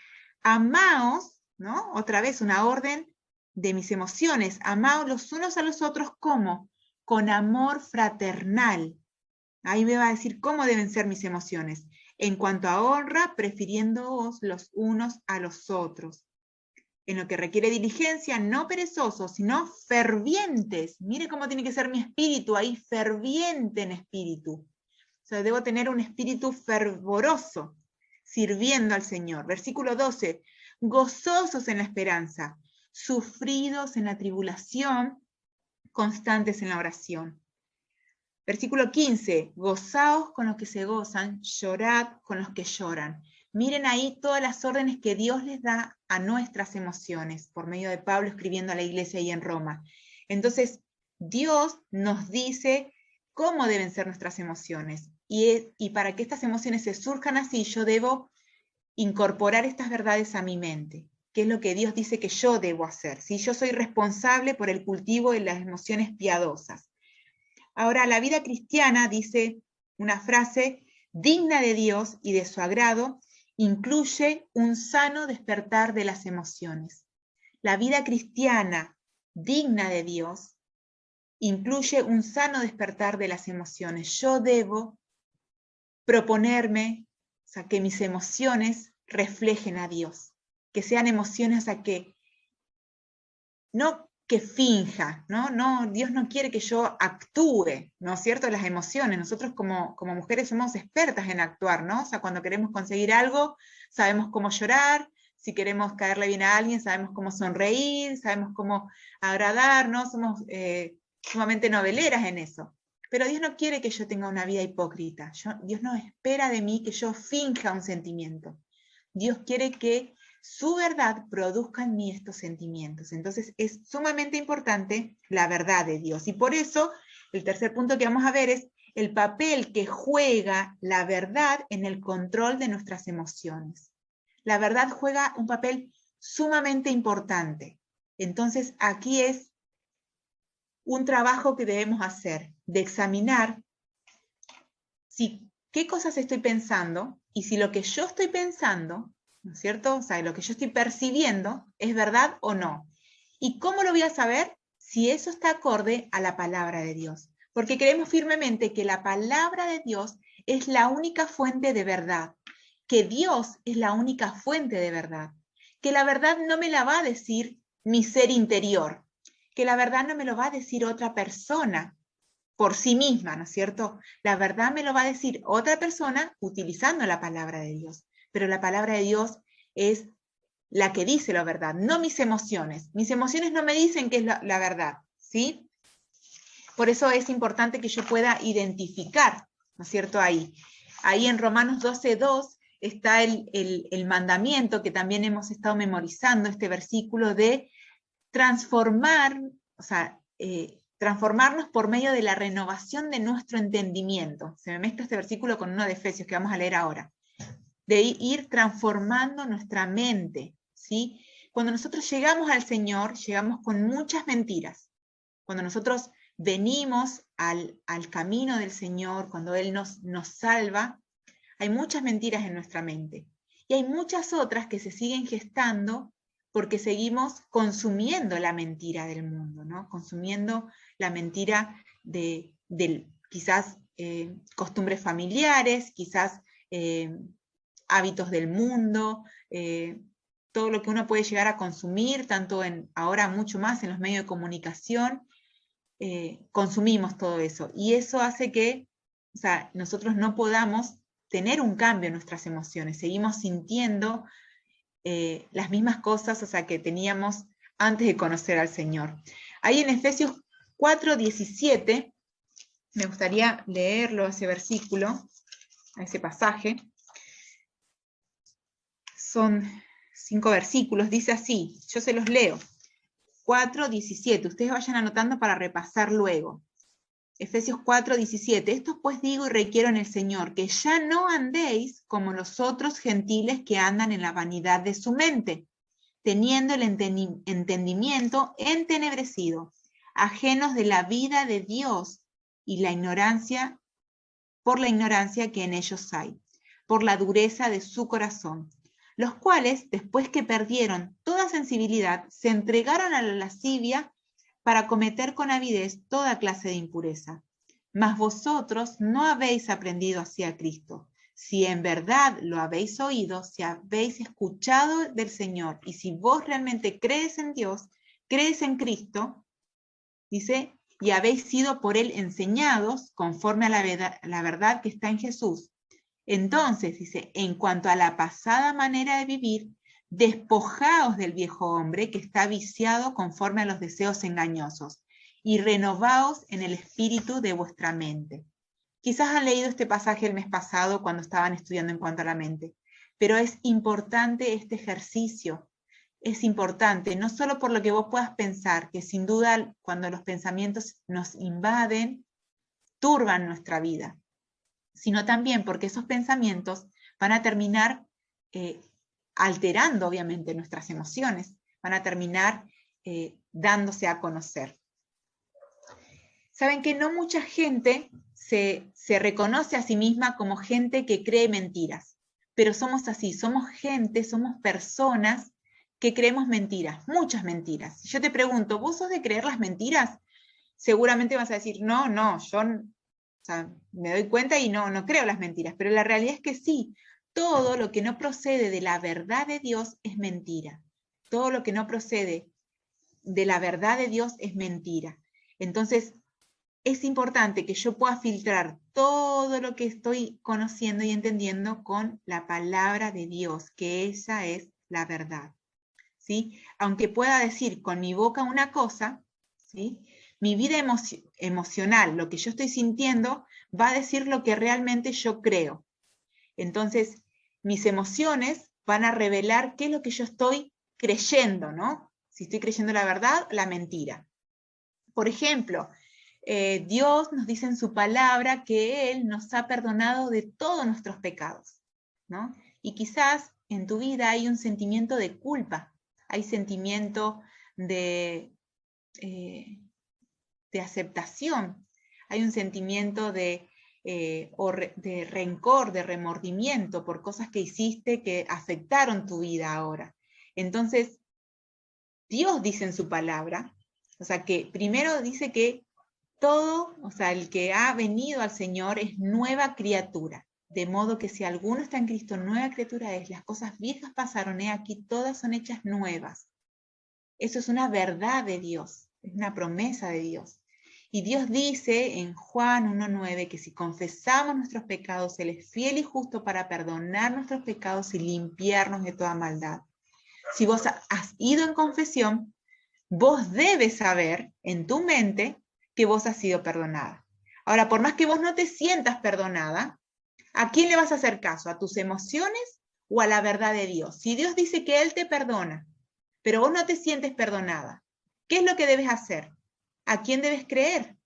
amaos, ¿no? Otra vez una orden de mis emociones, amaos los unos a los otros, ¿cómo? Con amor fraternal. Ahí me va a decir cómo deben ser mis emociones. En cuanto a honra, prefiriéndoos los unos a los otros. En lo que requiere diligencia, no perezosos, sino fervientes. Mire cómo tiene que ser mi espíritu ahí, ferviente en espíritu. O sea, debo tener un espíritu fervoroso, sirviendo al Señor. Versículo 12, gozosos en la esperanza, sufridos en la tribulación, constantes en la oración. Versículo 15, gozaos con los que se gozan, llorad con los que lloran. Miren ahí todas las órdenes que Dios les da a nuestras emociones, por medio de Pablo escribiendo a la iglesia ahí en Roma. Entonces, Dios nos dice cómo deben ser nuestras emociones. Y para que estas emociones se surjan así, yo debo incorporar estas verdades a mi mente, que es lo que Dios dice que yo debo hacer. ¿Sí? Yo soy responsable por el cultivo de las emociones piadosas. Ahora, la vida cristiana, dice una frase, digna de Dios y de su agrado, incluye un sano despertar de las emociones. La vida cristiana digna de Dios incluye un sano despertar de las emociones. Yo debo proponerme, o sea, que mis emociones reflejen a Dios, que sean emociones a que no que finja, ¿no? Dios no quiere que yo actúe, ¿no es cierto?, las emociones. Nosotros como mujeres somos expertas en actuar, ¿no? O sea, cuando queremos conseguir algo, sabemos cómo llorar, si queremos caerle bien a alguien, sabemos cómo sonreír, sabemos cómo agradar, ¿no? Somos sumamente noveleras en eso. Pero Dios no quiere que yo tenga una vida hipócrita. Dios no espera de mí que yo finja un sentimiento. Dios quiere que su verdad produzca en mí estos sentimientos. Entonces es sumamente importante la verdad de Dios. Y por eso el tercer punto que vamos a ver es el papel que juega la verdad en el control de nuestras emociones. La verdad juega un papel sumamente importante. Entonces aquí es un trabajo que debemos hacer, de examinar qué cosas estoy pensando y si lo que yo estoy pensando, ¿no es cierto? O sea, lo que yo estoy percibiendo es verdad o no. ¿Y cómo lo voy a saber? Si eso está acorde a la palabra de Dios. Porque creemos firmemente que la palabra de Dios es la única fuente de verdad, que Dios es la única fuente de verdad, que la verdad no me la va a decir mi ser interior, que la verdad no me lo va a decir otra persona por sí misma, ¿no es cierto? La verdad me lo va a decir otra persona utilizando la palabra de Dios. Pero la palabra de Dios es la que dice la verdad, no mis emociones. Mis emociones no me dicen que es la verdad, ¿sí? Por eso es importante que yo pueda identificar, ¿no es cierto? Ahí en Romanos 12:2 está el mandamiento que también hemos estado memorizando, este versículo de transformar, o sea, transformarnos por medio de la renovación de nuestro entendimiento. Se me mezcla este versículo con uno de Efesios que vamos a leer ahora. De ir transformando nuestra mente, ¿sí? cuando nosotros llegamos al Señor, llegamos con muchas mentiras. Cuando nosotros venimos al camino del Señor, cuando Él nos salva, hay muchas mentiras en nuestra mente. Y hay muchas otras que se siguen gestando porque seguimos consumiendo la mentira del mundo, ¿no? Consumiendo la mentira de quizás costumbres familiares, quizás hábitos del mundo, todo lo que uno puede llegar a consumir, tanto ahora mucho más en los medios de comunicación, consumimos todo eso. Y eso hace que, o sea, nosotros no podamos tener un cambio en nuestras emociones, seguimos sintiendo las mismas cosas, o sea, que teníamos antes de conocer al Señor. Ahí en Efesios 4:17, me gustaría leerlo, ese versículo, ese pasaje. Son 5 versículos, dice así, yo se los leo. 4:17, ustedes vayan anotando para repasar luego. Efesios 4:17, esto pues digo y requiero en el Señor, que ya no andéis como los otros gentiles que andan en la vanidad de su mente, teniendo el entendimiento entenebrecido, ajenos de la vida de Dios y la ignorancia, por la ignorancia que en ellos hay, por la dureza de su corazón, los cuales, después que perdieron toda sensibilidad, se entregaron a la lascivia para cometer con avidez toda clase de impureza. Mas vosotros no habéis aprendido así a Cristo. Si en verdad lo habéis oído, si habéis escuchado del Señor, y si vos realmente crees en Dios, crees en Cristo, dice, y habéis sido por Él enseñados conforme a la verdad que está en Jesús. Entonces, dice, en cuanto a la pasada manera de vivir, despojaos del viejo hombre que está viciado conforme a los deseos engañosos y renovaos en el espíritu de vuestra mente. Quizás han leído este pasaje el mes pasado cuando estaban estudiando en cuanto a la mente, pero es importante este ejercicio. Es importante, no solo por lo que vos puedas pensar, que sin duda cuando los pensamientos nos invaden, turban nuestra vida, sino también porque esos pensamientos van a terminar alterando obviamente nuestras emociones, van a terminar dándose a conocer. Saben que no mucha gente se reconoce a sí misma como gente que cree mentiras, pero somos así, somos gente, somos personas que creemos mentiras, muchas mentiras. Si yo te pregunto, ¿vos sos de creer las mentiras? Seguramente vas a decir, no, yo me doy cuenta y no creo las mentiras, pero la realidad es que sí, todo lo que no procede de la verdad de Dios es mentira. Todo lo que no procede de la verdad de Dios es mentira. Entonces, es importante que yo pueda filtrar todo lo que estoy conociendo y entendiendo con la palabra de Dios, que esa es la verdad, ¿sí? Aunque pueda decir con mi boca una cosa, ¿sí? Mi vida emocional, lo que yo estoy sintiendo, va a decir lo que realmente yo creo. Entonces, mis emociones van a revelar qué es lo que yo estoy creyendo, ¿no? Si estoy creyendo la verdad, la mentira. Por ejemplo, Dios nos dice en su palabra que Él nos ha perdonado de todos nuestros pecados, ¿no? Y quizás en tu vida hay un sentimiento de culpa, hay sentimiento de aceptación, hay un sentimiento de rencor, de remordimiento por cosas que hiciste que afectaron tu vida ahora. Entonces, Dios dice en su palabra, o sea que primero dice que todo, o sea, el que ha venido al Señor es nueva criatura, de modo que si alguno está en Cristo, nueva criatura es, las cosas viejas pasaron, aquí todas son hechas nuevas. Eso es una verdad de Dios, es una promesa de Dios. Y Dios dice en Juan 1:9 que si confesamos nuestros pecados, Él es fiel y justo para perdonar nuestros pecados y limpiarnos de toda maldad. Si vos has ido en confesión, vos debes saber en tu mente que vos has sido perdonada. Ahora, por más que vos no te sientas perdonada, ¿a quién le vas a hacer caso? ¿A tus emociones o a la verdad de Dios? Si Dios dice que Él te perdona, pero vos no te sientes perdonada, ¿qué es lo que debes hacer? ¿A quién debes creer?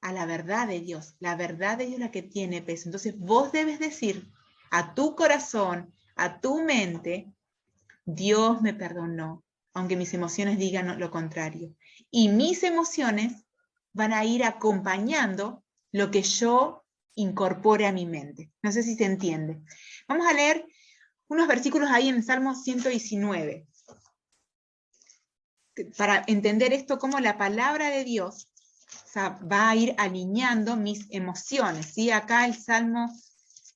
A la verdad de Dios. La verdad de Dios es la que tiene peso. Entonces vos debes decir a tu corazón, a tu mente, Dios me perdonó, aunque mis emociones digan lo contrario. Y mis emociones van a ir acompañando lo que yo incorpore a mi mente. No sé si se entiende. Vamos a leer unos versículos ahí en el Salmo 119. Para entender esto, como la palabra de Dios, o sea, va a ir alineando mis emociones. ¿Sí? Acá el Salmo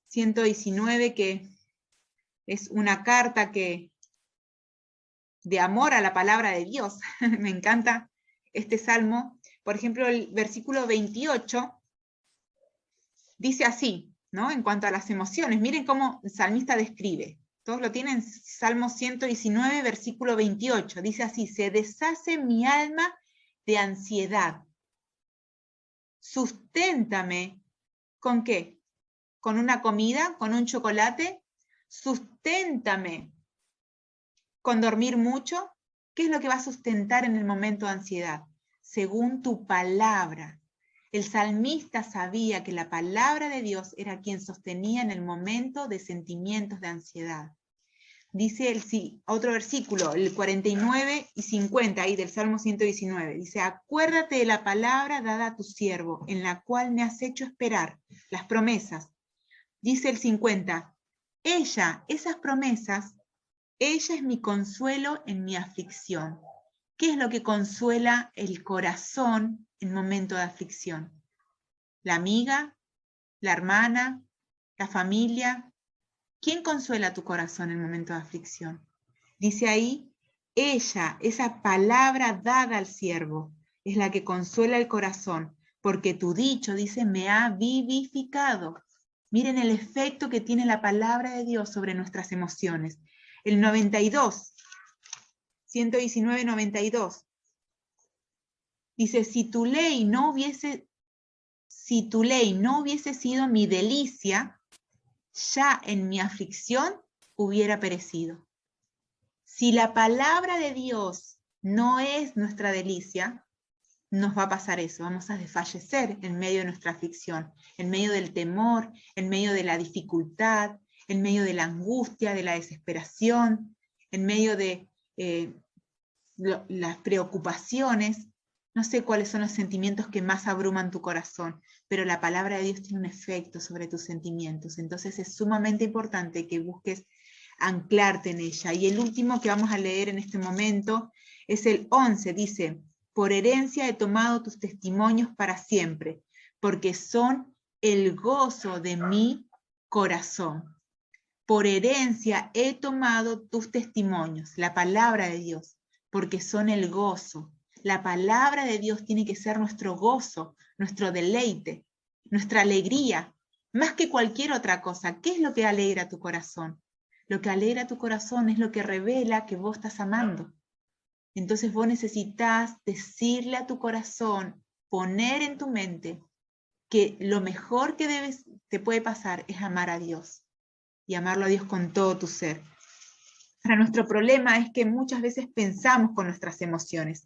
119, que es una carta de amor a la palabra de Dios. Me encanta este salmo. Por ejemplo, el versículo 28 dice así, ¿no? En cuanto a las emociones, miren cómo el salmista describe. Todos lo tienen, Salmo 119, versículo 28. Dice así: se deshace mi alma de ansiedad. Susténtame, ¿con qué? ¿Con una comida? ¿Con un chocolate? Susténtame con dormir mucho. ¿Qué es lo que va a sustentar en el momento de ansiedad? Según tu palabra. El salmista sabía que la palabra de Dios era quien sostenía en el momento de sentimientos de ansiedad. Dice otro versículo, el 49 y 50 ahí del Salmo 119. Dice: acuérdate de la palabra dada a tu siervo, en la cual me has hecho esperar, las promesas. Dice el 50, esas promesas, ella es mi consuelo en mi aflicción. ¿Qué es lo que consuela el corazón en momento de aflicción? ¿La amiga? ¿La hermana? ¿La familia? ¿Quién consuela tu corazón en momento de aflicción? Dice ahí, esa palabra dada al siervo, es la que consuela el corazón, porque tu dicho, dice, me ha vivificado. Miren el efecto que tiene la palabra de Dios sobre nuestras emociones. El 92, 119, 92. Dice, si tu ley no hubiese sido mi delicia, ya en mi aflicción hubiera perecido. Si la palabra de Dios no es nuestra delicia, nos va a pasar eso, vamos a desfallecer en medio de nuestra aflicción, en medio del temor, en medio de la dificultad, en medio de la angustia, de la desesperación, en medio de las preocupaciones. No sé cuáles son los sentimientos que más abruman tu corazón, pero la palabra de Dios tiene un efecto sobre tus sentimientos. Entonces es sumamente importante que busques anclarte en ella. Y el último que vamos a leer en este momento es el 11. Dice, por herencia he tomado tus testimonios para siempre, porque son el gozo de mi corazón. Por herencia he tomado tus testimonios, la palabra de Dios, porque son el gozo. La palabra de Dios tiene que ser nuestro gozo, nuestro deleite, nuestra alegría, más que cualquier otra cosa. ¿Qué es lo que alegra tu corazón? Lo que alegra tu corazón es lo que revela que vos estás amando. Entonces vos necesitas decirle a tu corazón, poner en tu mente que lo mejor que te puede pasar es amar a Dios y amarlo a Dios con todo tu ser. Ahora, nuestro problema es que muchas veces pensamos con nuestras emociones.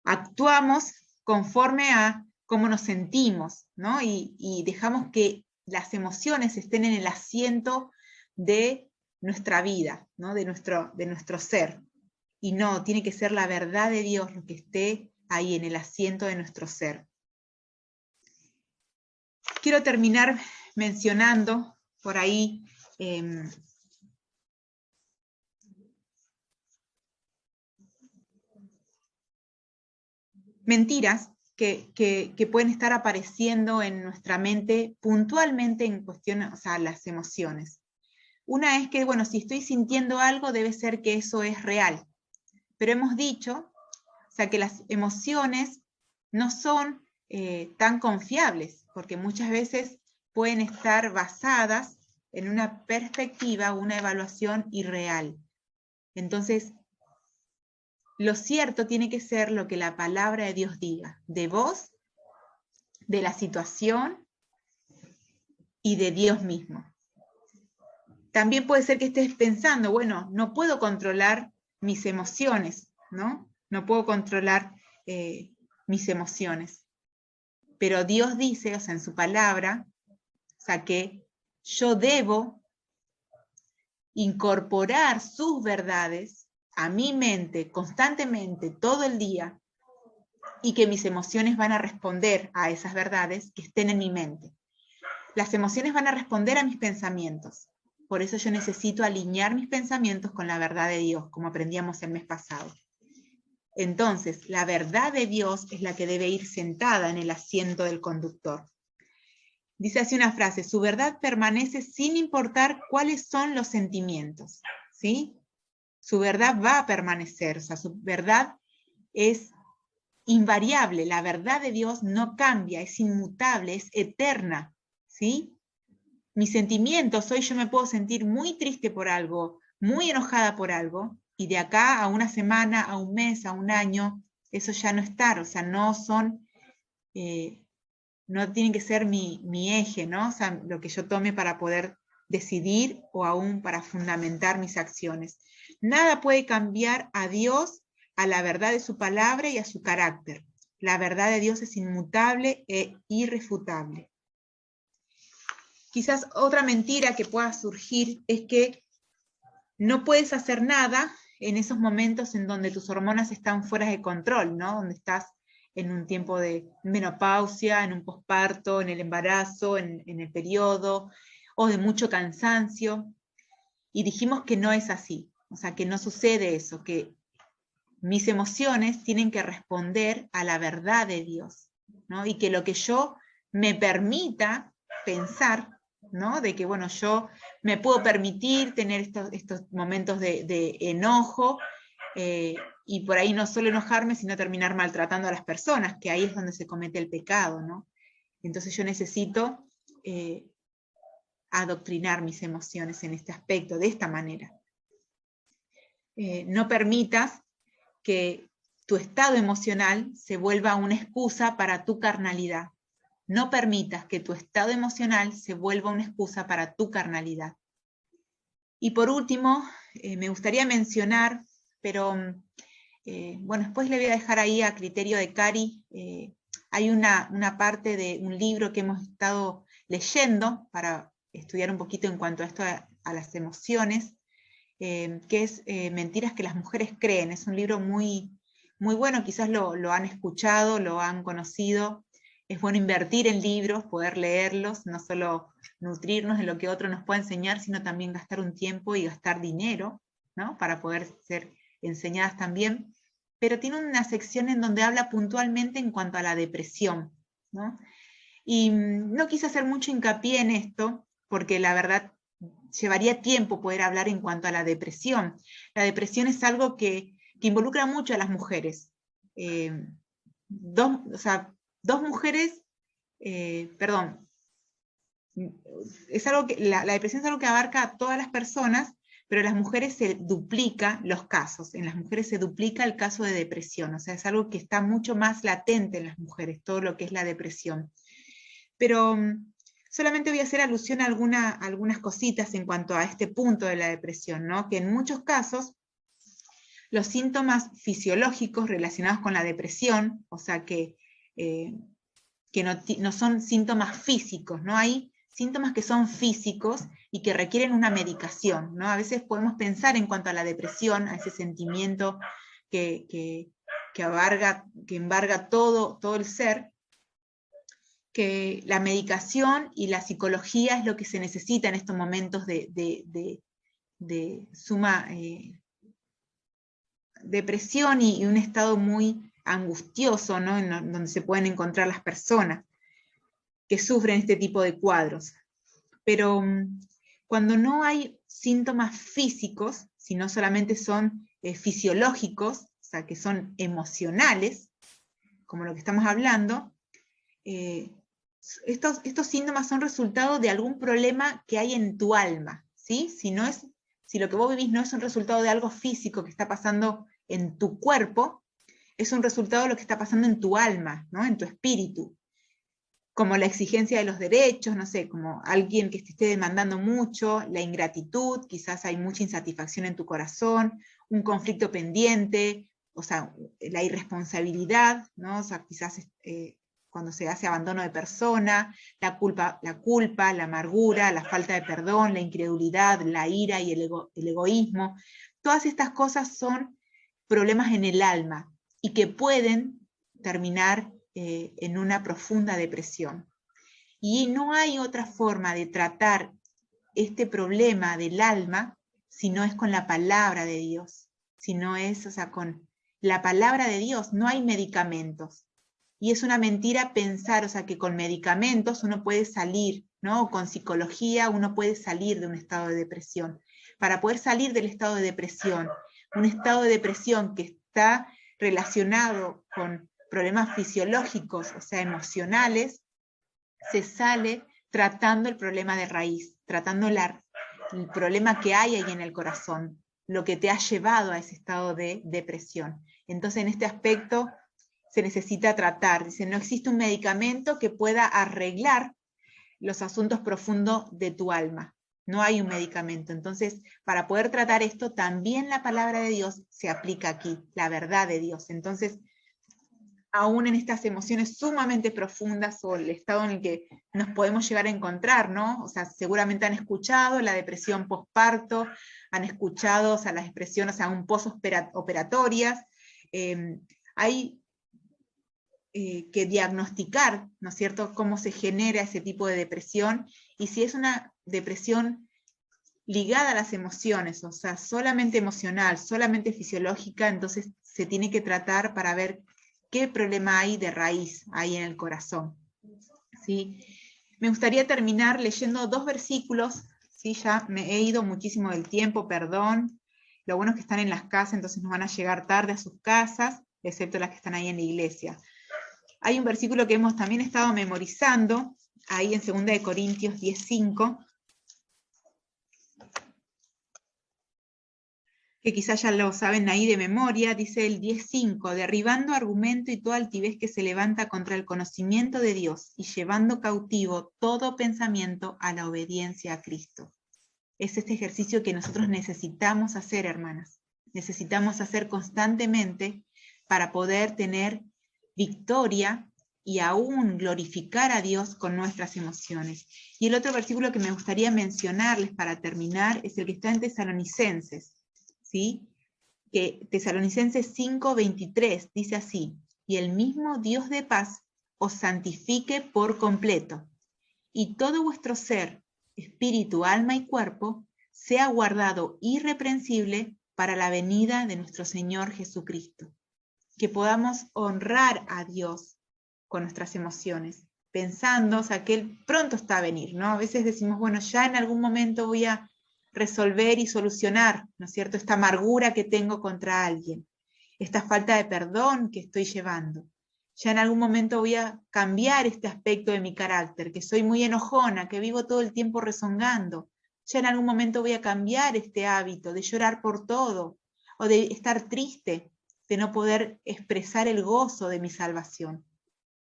Actuamos conforme a cómo nos sentimos, ¿no? Y dejamos que las emociones estén en el asiento de nuestra vida, ¿no? de nuestro ser. Y no, tiene que ser la verdad de Dios lo que esté ahí en el asiento de nuestro ser. Quiero terminar mencionando por ahí mentiras que pueden estar apareciendo en nuestra mente puntualmente en cuestión, o sea, las emociones. Una es que, bueno, si estoy sintiendo algo, debe ser que eso es real. Pero hemos dicho, o sea, que las emociones no son tan confiables, porque muchas veces pueden estar basadas en una perspectiva, una evaluación irreal. Entonces, lo cierto tiene que ser lo que la palabra de Dios diga, de vos, de la situación y de Dios mismo. También puede ser que estés pensando, bueno, no puedo controlar mis emociones, ¿no? No puedo controlar mis emociones. Pero Dios dice, o sea, en su palabra, o sea, que yo debo incorporar sus verdades a mi mente constantemente, todo el día, y que mis emociones van a responder a esas verdades que estén en mi mente. Las emociones van a responder a mis pensamientos. Por eso yo necesito alinear mis pensamientos con la verdad de Dios, como aprendíamos el mes pasado. Entonces, la verdad de Dios es la que debe ir sentada en el asiento del conductor. Dice así una frase: su verdad permanece sin importar cuáles son los sentimientos, ¿sí? Su verdad va a permanecer, o sea, su verdad es invariable, la verdad de Dios no cambia, es inmutable, es eterna, ¿sí? Mis sentimientos, hoy yo me puedo sentir muy triste por algo, muy enojada por algo, y de acá a una semana, a un mes, a un año, eso ya no está, o sea, no son, no tienen que ser mi eje, ¿no? O sea, lo que yo tome para poder decidir o aún para fundamentar mis acciones. Nada puede cambiar a Dios, a la verdad de su palabra y a su carácter. La verdad de Dios es inmutable e irrefutable. Quizás otra mentira que pueda surgir es que no puedes hacer nada en esos momentos en donde tus hormonas están fuera de control, ¿no? Donde estás en un tiempo de menopausia, en un posparto, en el embarazo, en el periodo, o de mucho cansancio. Y dijimos que no es así, o sea, que no sucede eso, que mis emociones tienen que responder a la verdad de Dios, ¿no? Y que lo que yo me permita pensar, ¿no? De que, bueno, yo me puedo permitir tener estos momentos de enojo, y por ahí no solo enojarme, sino terminar maltratando a las personas, que ahí es donde se comete el pecado, ¿no? Entonces yo necesito adoctrinar mis emociones en este aspecto, de esta manera. No permitas que tu estado emocional se vuelva una excusa para tu carnalidad. No permitas que tu estado emocional se vuelva una excusa para tu carnalidad. Y por último, me gustaría mencionar, pero bueno, después le voy a dejar ahí a criterio de Cari, hay una parte de un libro que hemos estado leyendo para estudiar un poquito en cuanto a esto, a las emociones, que es Mentiras que las mujeres creen. Es un libro muy, muy bueno, quizás lo han escuchado, lo han conocido. Es bueno invertir en libros, poder leerlos, no solo nutrirnos de lo que otro nos puede enseñar, sino también gastar un tiempo y gastar dinero, ¿no? Para poder ser enseñadas también. Pero tiene una sección en donde habla puntualmente en cuanto a la depresión, ¿no? Y no quise hacer mucho hincapié en esto, porque la verdad llevaría tiempo poder hablar en cuanto a la depresión. La depresión es algo que involucra mucho a las mujeres. Dos mujeres, perdón, es algo que, la depresión es algo que abarca a todas las personas, pero en las mujeres se duplica los casos, en las mujeres se duplica el caso de depresión, o sea, es algo que está mucho más latente en las mujeres, todo lo que es la depresión. Pero solamente voy a hacer alusión a algunas cositas en cuanto a este punto de la depresión, ¿no? Que en muchos casos los síntomas fisiológicos relacionados con la depresión, o sea que no son síntomas físicos, ¿no? Hay síntomas que son físicos y que requieren una medicación, ¿no? A veces podemos pensar en cuanto a la depresión, a ese sentimiento que embarga todo el ser, que la medicación y la psicología es lo que se necesita en estos momentos de suma depresión y un estado muy angustioso, ¿no? Donde se pueden encontrar las personas que sufren este tipo de cuadros. Pero cuando no hay síntomas físicos, sino solamente son fisiológicos, o sea, que son emocionales, como lo que estamos hablando, estos síntomas son resultado de algún problema que hay en tu alma, ¿sí? Si lo que vos vivís no es un resultado de algo físico que está pasando en tu cuerpo, es un resultado de lo que está pasando en tu alma, ¿no? En tu espíritu. Como la exigencia de los derechos, no sé, como alguien que te esté demandando mucho, la ingratitud, quizás hay mucha insatisfacción en tu corazón, un conflicto pendiente, o sea, la irresponsabilidad, ¿no? O sea, quizás cuando se hace abandono de persona, la culpa, la amargura, la falta de perdón, la incredulidad, la ira y el egoísmo. todas estas cosas son problemas en el alma y que pueden terminar en una profunda depresión. Y no hay otra forma de tratar este problema del alma si no es con la palabra de Dios, si no es, con la palabra de Dios. No hay medicamentos. Y es una mentira pensar, que con medicamentos uno puede salir, ¿no? O con psicología uno puede salir de un estado de depresión. Para poder salir del estado de depresión, un estado de depresión que está relacionado con problemas fisiológicos, emocionales, se sale tratando el problema de raíz, tratando el problema que hay ahí en el corazón, lo que te ha llevado a ese estado de depresión. Entonces, en este aspecto se necesita tratar. Dice, no existe un medicamento que pueda arreglar los asuntos profundos de tu alma. No hay un medicamento. Entonces, para poder tratar esto, también la palabra de Dios se aplica aquí, la verdad de Dios. Entonces, aún en estas emociones sumamente profundas o el estado en el que nos podemos llegar a encontrar, ¿no? Seguramente han escuchado la depresión postparto, han escuchado, las expresiones aún posoperatorias. Hay que diagnosticar, ¿no es cierto?, cómo se genera ese tipo de depresión, y si es una depresión ligada a las emociones, solamente emocional, solamente fisiológica, entonces se tiene que tratar para ver qué problema hay de raíz ahí en el corazón. ¿Sí? Me gustaría terminar leyendo 2 versículos, ¿sí? Ya me he ido muchísimo del tiempo, perdón. Lo bueno es que están en las casas, entonces nos van a llegar tarde a sus casas, excepto las que están ahí en la iglesia. Hay un versículo que hemos también estado memorizando, ahí en 2 Corintios 10:5, que quizás ya lo saben ahí de memoria, dice el 10:5, derribando argumento y toda altivez que se levanta contra el conocimiento de Dios, y llevando cautivo todo pensamiento a la obediencia a Cristo. Es este ejercicio que nosotros necesitamos hacer, hermanas. Necesitamos hacer constantemente para poder tener victoria y aún glorificar a Dios con nuestras emociones. Y el otro versículo que me gustaría mencionarles para terminar es el que está en Tesalonicenses, ¿sí? Que Tesalonicenses 5:23 dice así: y el mismo Dios de paz os santifique por completo, y todo vuestro ser, espíritu, alma y cuerpo, sea guardado irreprensible para la venida de nuestro Señor Jesucristo. Que podamos honrar a Dios con nuestras emociones, pensando, que Él pronto está a venir, ¿no? A veces decimos, bueno, ya en algún momento voy a resolver y solucionar, ¿no es cierto?, esta amargura que tengo contra alguien, esta falta de perdón que estoy llevando. Ya en algún momento voy a cambiar este aspecto de mi carácter, que soy muy enojona, que vivo todo el tiempo rezongando. Ya en algún momento voy a cambiar este hábito de llorar por todo, o de estar triste, de no poder expresar el gozo de mi salvación.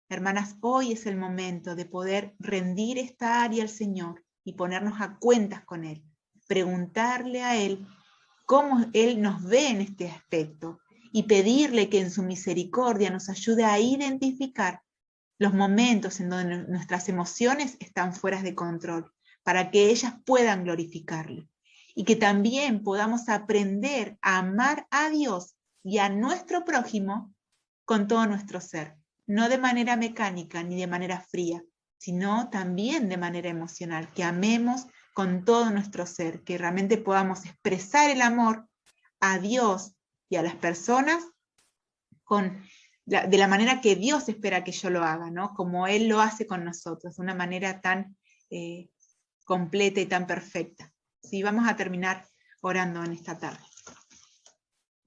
Hermanas, hoy es el momento de poder rendir esta área al Señor y ponernos a cuentas con Él. Preguntarle a Él cómo Él nos ve en este aspecto y pedirle que en su misericordia nos ayude a identificar los momentos en donde nuestras emociones están fuera de control, para que ellas puedan glorificarle. Y que también podamos aprender a amar a Dios y a nuestro prójimo con todo nuestro ser, no de manera mecánica ni de manera fría, sino también de manera emocional, que amemos con todo nuestro ser, que realmente podamos expresar el amor a Dios y a las personas de la manera que Dios espera que yo lo haga, ¿no? Como Él lo hace con nosotros, de una manera tan completa y tan perfecta. Sí, vamos a terminar orando en esta tarde.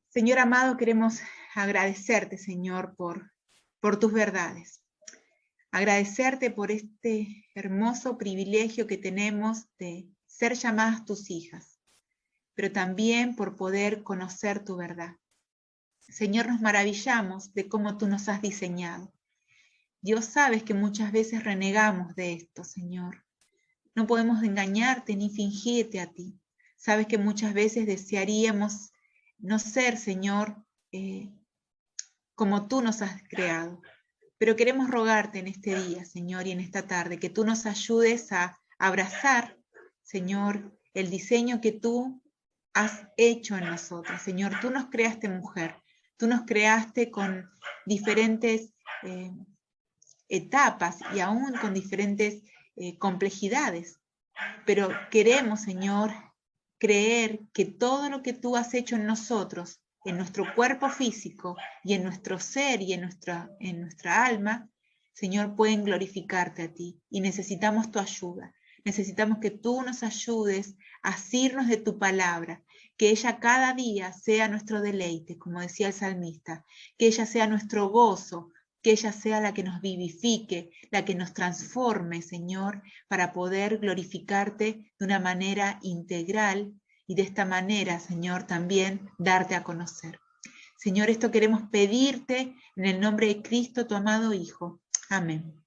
Señor amado, queremos agradecerte, Señor, por tus verdades. Agradecerte por este hermoso privilegio que tenemos de ser llamadas tus hijas, pero también por poder conocer tu verdad. Señor, nos maravillamos de cómo tú nos has diseñado. Dios, sabes que muchas veces renegamos de esto, Señor. No podemos engañarte ni fingirte a ti. Sabes que muchas veces desearíamos no ser, Señor, como tú nos has creado. Pero queremos rogarte en este día, Señor, y en esta tarde, que tú nos ayudes a abrazar, Señor, el diseño que tú has hecho en nosotras. Señor, tú nos creaste mujer, tú nos creaste con diferentes etapas y aún con diferentes complejidades. Pero queremos, Señor, creer que todo lo que tú has hecho en nosotros, en nuestro cuerpo físico y en nuestro ser y en nuestra alma, Señor, pueden glorificarte a ti. Y necesitamos tu ayuda. Necesitamos que tú nos ayudes a asirnos de tu palabra, que ella cada día sea nuestro deleite, como decía el salmista, que ella sea nuestro gozo, que ella sea la que nos vivifique, la que nos transforme, Señor, para poder glorificarte de una manera integral y de esta manera, Señor, también darte a conocer. Señor, esto queremos pedirte en el nombre de Cristo, tu amado Hijo. Amén.